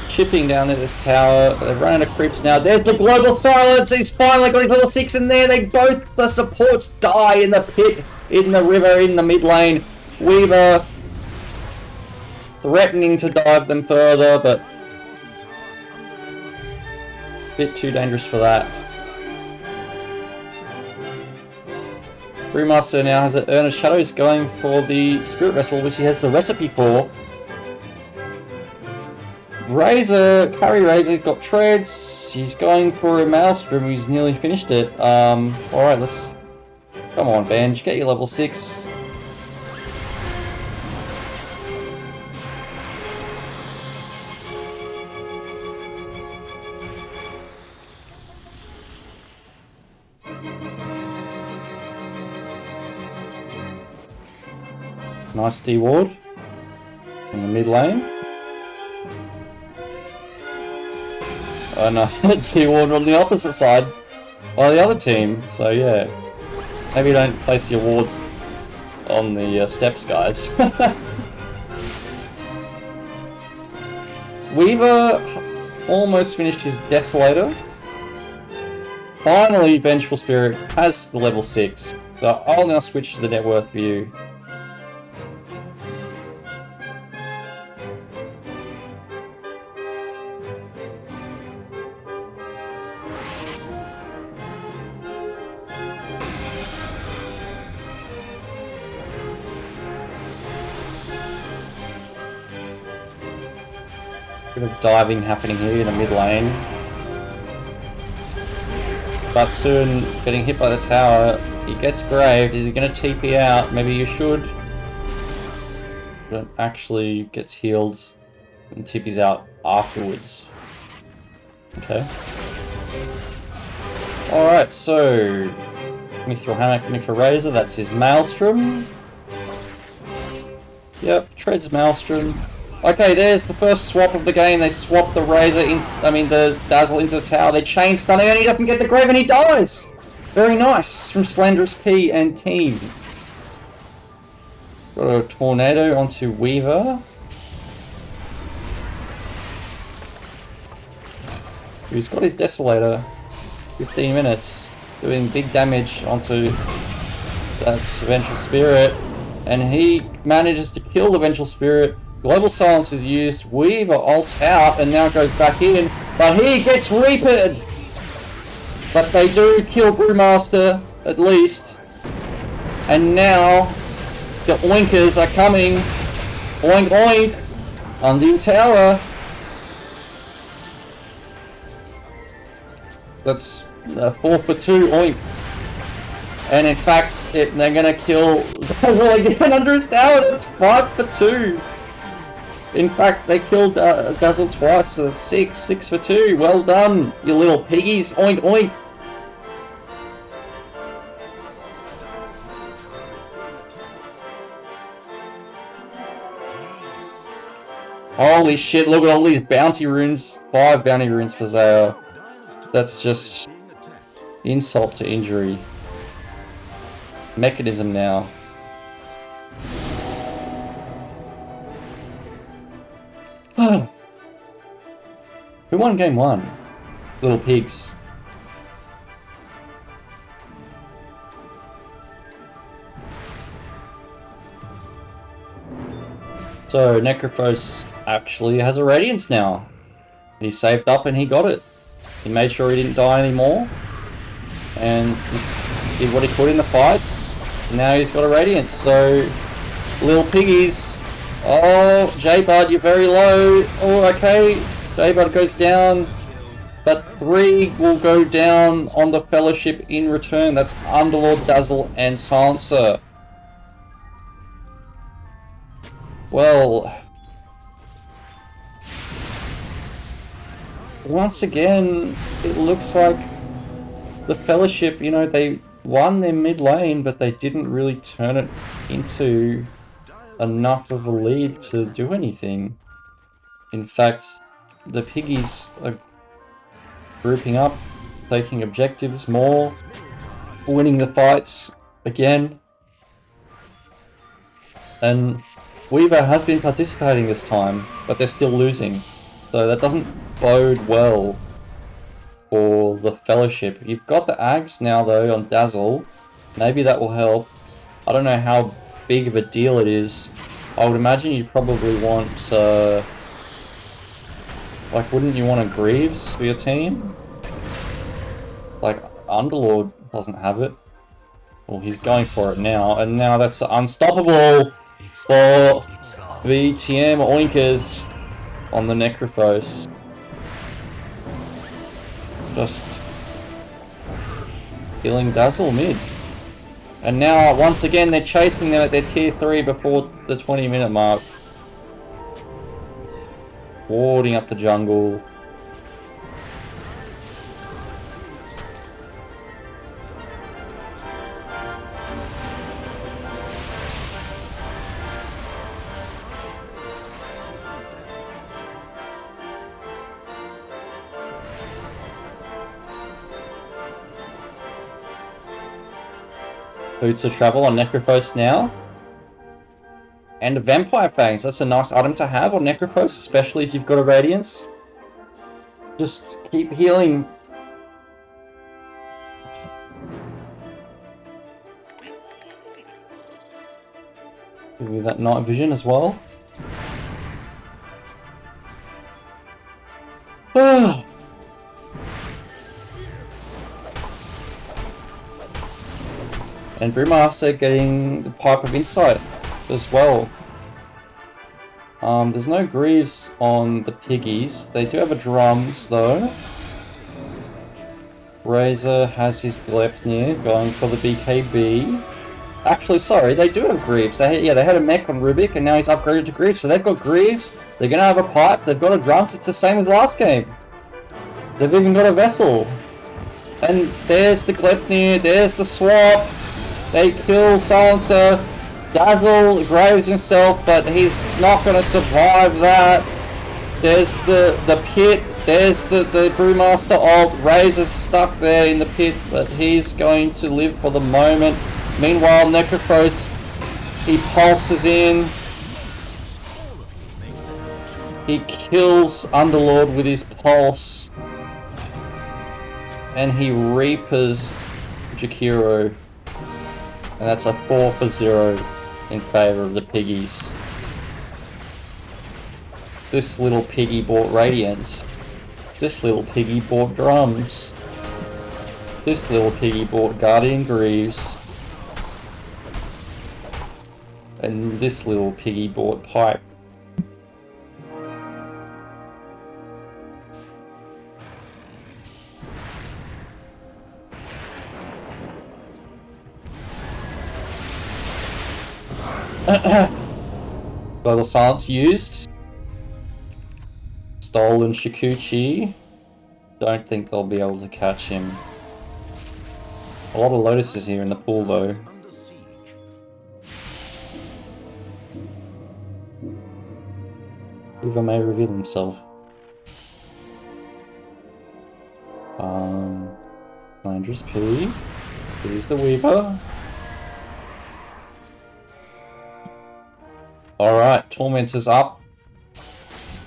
Chipping down at this tower. They're running out of creeps now. There's the global silence. He's finally got his level 6 in there. They both, the supports die in the pit, in the river, in the mid lane. Weaver threatening to dive them further, but a bit too dangerous for that. Brewmaster now has an Urn of Shadows going for the Spirit Vessel, which he has the recipe for. Razor, Carry Razor got treads. He's going for a Maelstrom. He's nearly finished it. Alright, let's... Come on, Benj. Get your level 6. Nice D-Ward in the mid lane. Oh no, D-Ward on the opposite side by the other team, so yeah. Maybe don't place your wards on the steps, guys. Weaver almost finished his Desolator. Finally, Vengeful Spirit has the level 6. So I'll now switch to the net worth view. Bit of diving happening here in the mid lane. But soon, getting hit by the tower, he gets graved. Is he going to TP out? Maybe you should. But actually gets healed and TP's out afterwards. Okay. Alright, so Mithril Hammock, Mithril Razor, that's his Maelstrom. Yep, treads Maelstrom. Okay, there's the first swap of the game. They swap the Razor in, the Dazzle into the tower. They chain stun him and he doesn't get the grave and he dies! Very nice from Slanderous P and team. Got a Tornado onto Weaver. Who's got his Desolator. 15 minutes. Doing big damage onto that Vengeful Spirit. And he manages to kill the Vengeful Spirit. Global Silence is used, Weaver ults out and now goes back in, but he gets reapered! But they do kill Brewmaster, at least. And now, the Oinkers are coming. Oink oink! On the tower. That's 4 for 2 oink. And in fact, they're gonna kill Dazzle again under his tower, that's 5 for 2. In fact, they killed Dazzle twice, so that's 6 for 2. Well done, you little piggies. Oink, oink. Holy shit, look at all these bounty runes. 5 bounty runes for Zaya. That's just insult to injury. Mechanism now. Who won game 1? Little pigs. So Necrophos actually has a Radiance now. He saved up and he got it. He made sure he didn't die anymore. And he did what he could in the fights. Now he's got a Radiance. So Little Piggies. Oh, J-Bud, you're very low. Oh, okay. J-Bud goes down. But 3 will go down on the Fellowship in return. That's Underlord, Dazzle, and Silencer. Well, once again, it looks like the Fellowship, you know, they won their mid lane, but they didn't really turn it into enough of a lead to do anything. In fact, the Piggies are grouping up, taking objectives more, winning the fights again. And Weaver has been participating this time, but they're still losing. So that doesn't bode well for the Fellowship. You've got the Axe now though on Dazzle. Maybe that will help. I don't know how big of a deal it is. I would imagine you'd probably want, like, wouldn't you want a Greaves for your team? Like, Underlord doesn't have it. Well, he's going for it now, and now that's unstoppable for VTM Oinkers on the Necrophos. Just killing Dazzle mid. And now, once again, they're chasing them at their tier 3 before the 20-minute mark. Warding up the jungle. Boots of Travel on Necrophos now. And a Vampire Fangs, that's a nice item to have on Necrophos, especially if you've got a Radiance. Just keep healing. Give you that night vision as well. And Brewmaster getting the Pipe of Insight as well. There's no Greaves on the Piggies. They do have a Drums though. Razor has his Gleipnir going for the BKB. Actually, sorry, they do have Greaves. They had a mech on Rubik and now he's upgraded to Greaves. So they've got Greaves, they're going to have a Pipe, they've got a Drums. It's the same as last game. They've even got a Vessel. And there's the Gleipnir, there's the swap. They kill Silencer. Dazzle graves himself, but he's not going to survive that. There's the pit. There's the Brewmaster ult. Razor's stuck there in the pit, but he's going to live for the moment. Meanwhile, Necrophos, he pulses in. He kills Underlord with his pulse. And he Reapers Jakiro. And that's a 4-0 in favour of the Piggies. This little piggy bought Radiance. This little piggy bought Drums. This little piggy bought Guardian Greaves. And this little piggy bought Pipe. Global Silence used. Stolen Shikuchi. Don't think they'll be able to catch him. A lot of Lotuses here in the pool though. Weaver may reveal himself. Landris P. Here's the Weaver. Alright, Tormentor's up.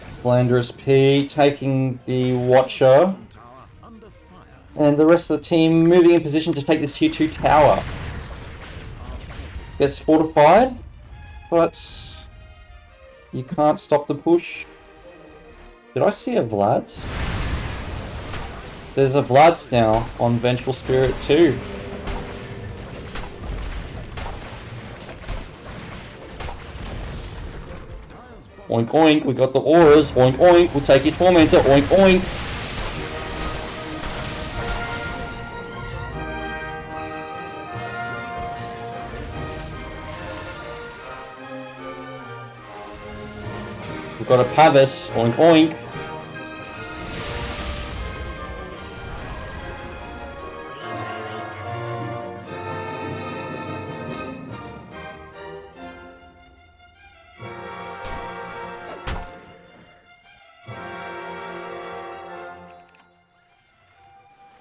Slanderous P taking the Watcher. And the rest of the team moving in position to take this tier 2 tower. Gets fortified, but you can't stop the push. Did I see a Vlad's? There's a Vlad's now on Vengeful Spirit too. Oink oink, we got the auras, oink oink, we'll take your Tormentor, oink oink. We've got a Pavis, oink oink.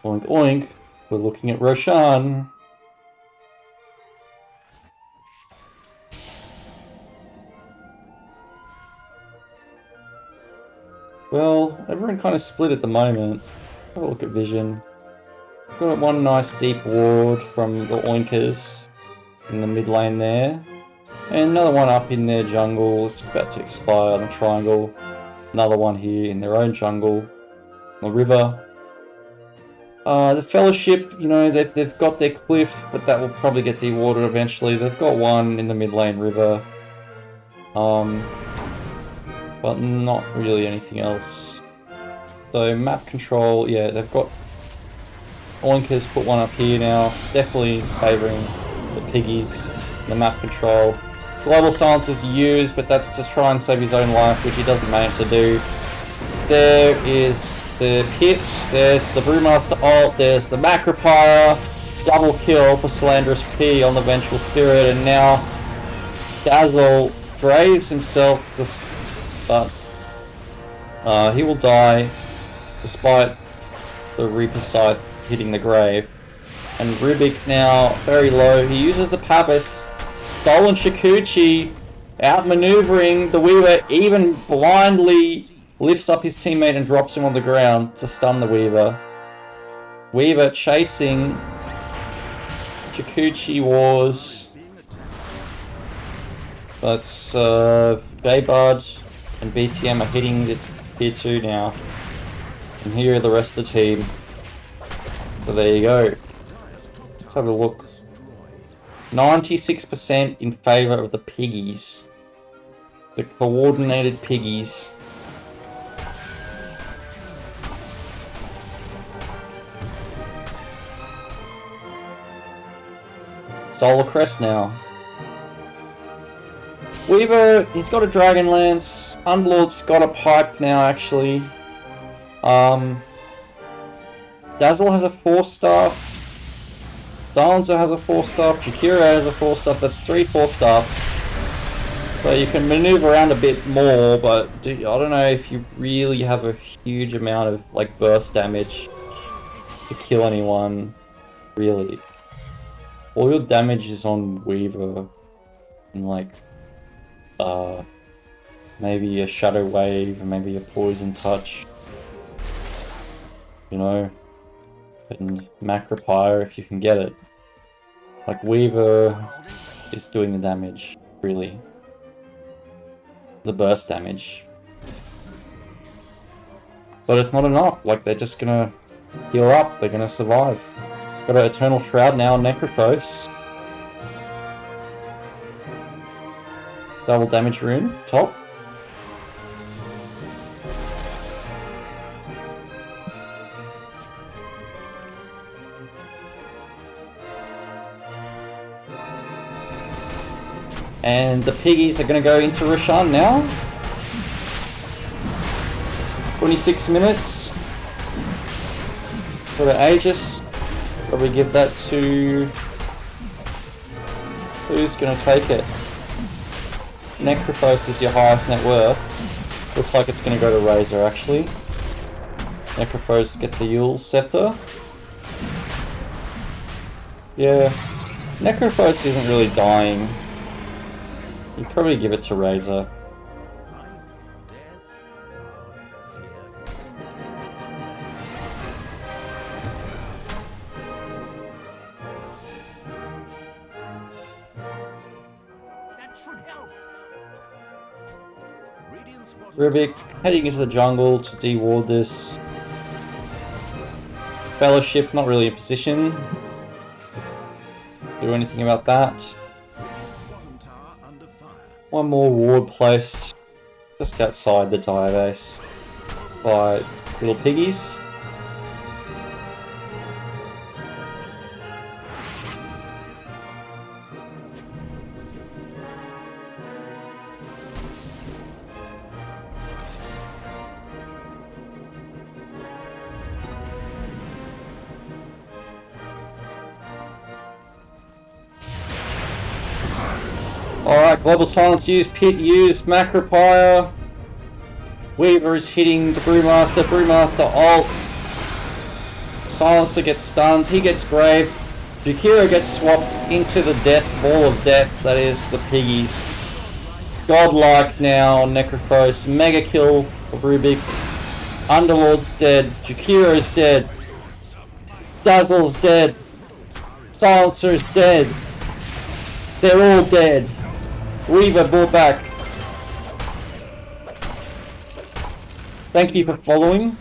Oink oink. We're looking at Roshan. Well, everyone kind of split at the moment. Have a look at Vision. Got one nice deep ward from the Oinkers in the mid lane there. And another one up in their jungle. It's about to expire on the triangle. Another one here in their own jungle. The river. The Fellowship, you know, they've got their cliff, but that will probably get dewatered eventually. They've got one in the mid lane river. But not really anything else. So map control, yeah, they've got Oinkers put one up here now. Definitely favouring the Piggies. The map control. Global Silence is used, but that's to try and save his own life, which he doesn't manage to do. There is the Pit, there's the Brewmaster ult, there's the Macropire, double kill for Slanderous P on the Vengeful Spirit, and now Dazzle graves himself, but he will die despite the Reaper Scythe hitting the grave. And Rubik now very low, he uses the Pappas, stolen Shikuchi, outmaneuvering the Weaver, even blindly lifts up his teammate and drops him on the ground to stun the Weaver. Weaver chasing Shikuchi Wars. But J-Bud and BTM are hitting it tier 2 now. And here are the rest of the team. So there you go. Let's have a look. 96% in favour of the Piggies. The coordinated Piggies. Solar Crest now. Weaver, he's got a Dragon Lance. Unlord's got a pipe now, actually. Dazzle has a 4-star. Silencer has a 4-star. Jakira has a 4-star. That's 3 4-stars. So you can maneuver around a bit more, but I don't know if you really have a huge amount of like burst damage to kill anyone, really. All your damage is on Weaver, and like, maybe a Shadow Wave, maybe a Poison Touch, you know, and Macropire if you can get it. Like, Weaver is doing the damage, really. The burst damage. But it's not enough, like, they're just gonna heal up, they're gonna survive. Got an Eternal Shroud now on Necrophos. Double damage rune, top. And the Piggies are going to go into Roshan now. 26 minutes. For the Aegis. Probably give that to... Who's going to take it? Necrophos is your highest net worth. Looks like it's going to go to Razor, actually. Necrophos gets a Yule Scepter. Yeah. Necrophos isn't really dying. You'd probably give it to Razor. Rubik heading into the jungle to deward this. Fellowship not really in position to do anything about that. One more ward placed just outside the dire base by little Piggies. Alright, Global Silence used, Pit used, Macropire. Weaver is hitting the Brewmaster, Brewmaster ults. Silencer gets stunned, he gets grave. Jakiro gets swapped into the ball of death that is the Piggies. Godlike now, Necrophos, mega kill for Rubik. Underlord's dead, Jakiro's dead. Dazzle's dead. Silencer's dead. They're all dead. Weaver brought back. Thank you for following.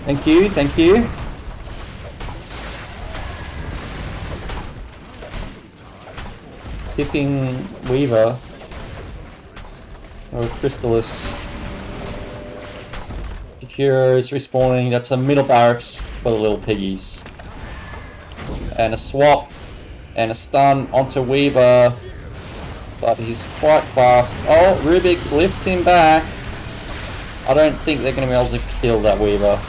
Thank you, thank you. Picking Weaver. Or Crystallis. Heroes respawning. That's a middle barracks for the little Piggies. And a swap. And a stun onto Weaver. But he's quite fast. Oh, Rubik lifts him back. I don't think they're going to be able to kill that Weaver.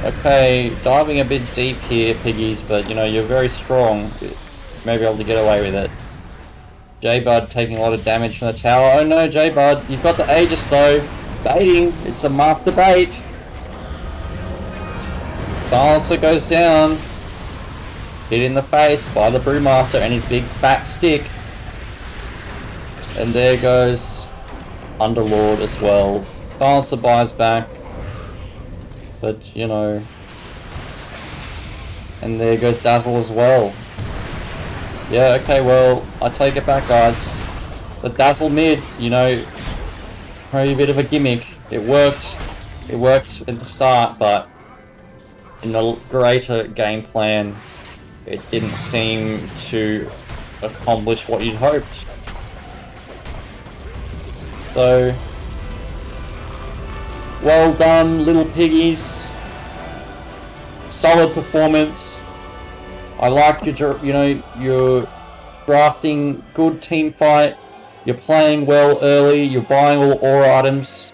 Okay, diving a bit deep here, Piggies, but you know, you're very strong. You may be able to get away with it. J-Bud taking a lot of damage from the tower. Oh no, J-Bud, you've got the Aegis though. Baiting, it's a master bait. Silencer goes down. Hit in the face by the Brewmaster and his big fat stick. And there goes Underlord as well. Silencer buys back. But, you know. And there goes Dazzle as well. Yeah, okay, well, I take it back, guys. The Dazzle mid, you know, probably a bit of a gimmick. It worked. It worked at the start, but in the greater game plan, it didn't seem to accomplish what you'd hoped. So, well done, little Piggies. Solid performance. I like your, you know, you're drafting good team fight. You're playing well early. You're buying all aura items.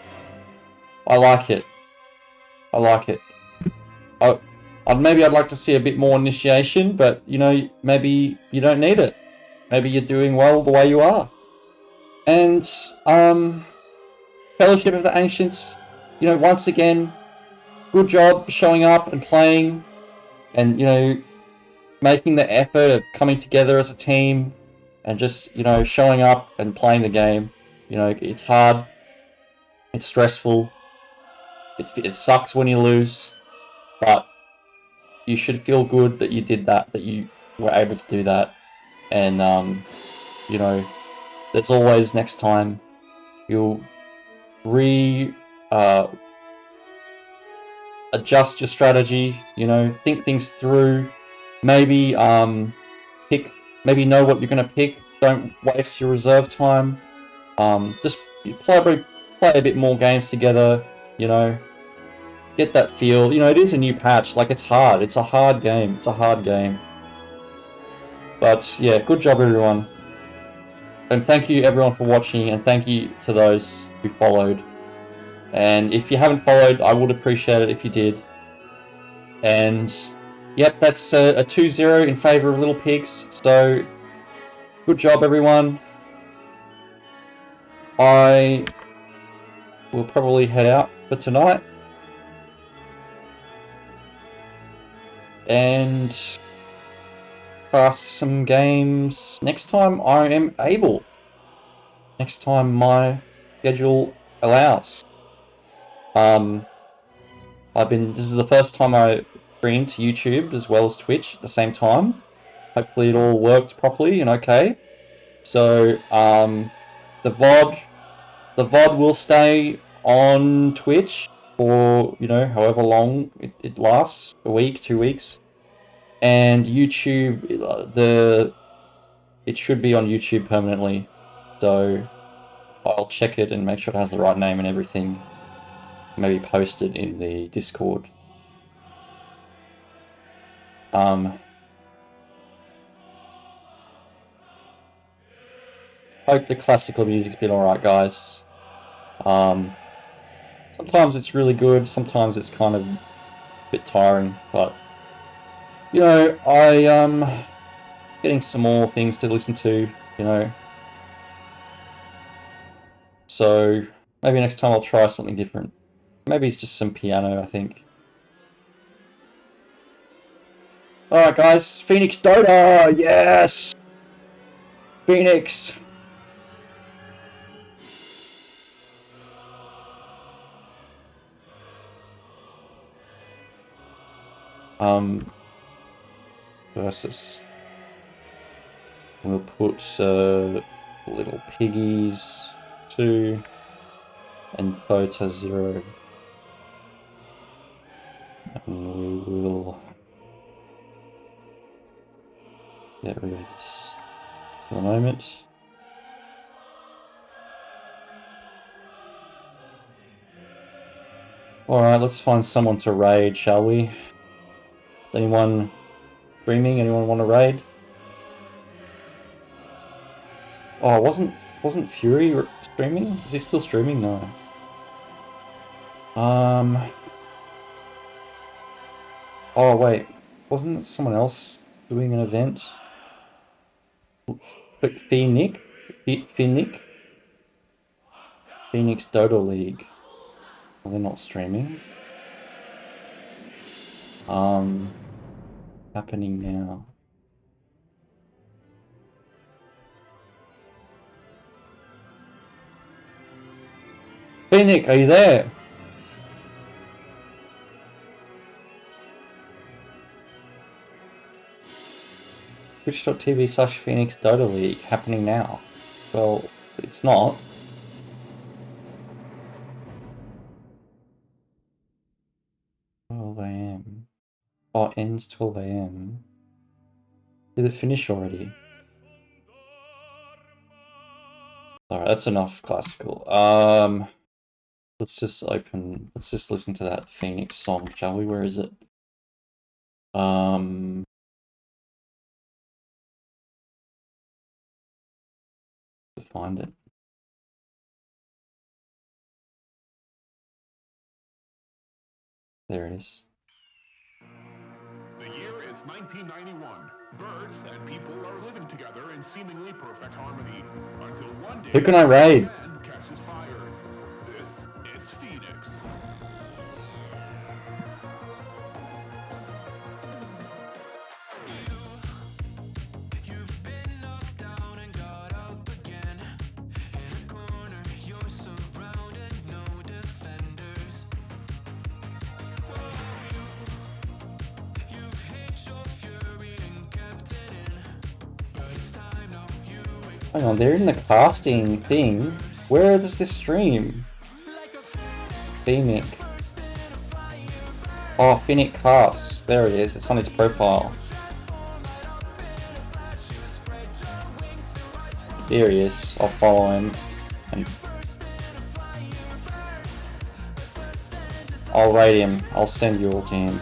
I like it. I like it. Maybe I'd like to see a bit more initiation, but you know, maybe you don't need it. Maybe you're doing well the way you are. And Fellowship of the Ancients, you know, once again, good job for showing up and playing, and you know, making the effort of coming together as a team, and just, you know, showing up and playing the game. You know, it's hard, it's stressful, it sucks when you lose, but you should feel good that you did that, that you were able to do that. And, you know, there's always next time. You'll adjust your strategy, you know, think things through. Maybe, maybe know what you're going to pick. Don't waste your reserve time. Just play a bit more games together, you know. Get that feel. You know, it is a new patch. Like, it's hard. It's a hard game. It's a hard game. But, yeah, good job, everyone. And thank you, everyone, for watching. And thank you to those who followed. And if you haven't followed, I would appreciate it if you did. And, yep, that's a 2-0 in favour of Little Pigs. So, good job, everyone. I will probably head out for tonight. And cast some games next time I am able. Next time my schedule allows. This is the first time I streamed to YouTube as well as Twitch at the same time. Hopefully it all worked properly and okay. So, the VOD will stay on Twitch for, you know, however long it lasts, a week, 2 weeks. And YouTube, it should be on YouTube permanently. So I'll check it and make sure it has the right name and everything. Maybe post it in the Discord. Hope the classical music's been alright, guys. Sometimes it's really good, sometimes it's kind of a bit tiring, but you know, getting some more things to listen to, you know. So maybe next time I'll try something different. Maybe it's just some piano, I think. Alright guys, Phoenix Dota! Yes! Phoenix! Versus. We'll put little Piggies 2 and FotA 0. And we will get rid of this for the moment. Alright, let's find someone to raid, shall we? Anyone streaming? Anyone want to raid? Oh, wasn't Fury streaming? Is he still streaming? No. Oh wait, wasn't someone else doing an event? Phoenix Dota League. Well, they're not streaming. Happening now. Phoenix, are you there? Twitch.tv/Phoenix Dota League happening now. Well, it's not. AM. Oh, ends 12 AM. Did it finish already? Alright, that's enough classical. Let's just listen to that Phoenix song, shall we? Where is it? To find it. There it is. The year is 1991. Birds and people are living together in seemingly perfect harmony. Until one day, Who can I raid? land catches fire. This is Phoenix. You've been knocked down and got up again. In a corner, you're surrounded, no defenders. You've hid your fury and kept it in. But it's time now, you wake Hang on, they're in the casting thing. Where does this stream? Phoenix. Oh, Phoenix Casts. There it is. It's on his profile. There he is. I'll follow him. And I'll rate him. I'll send you all to him.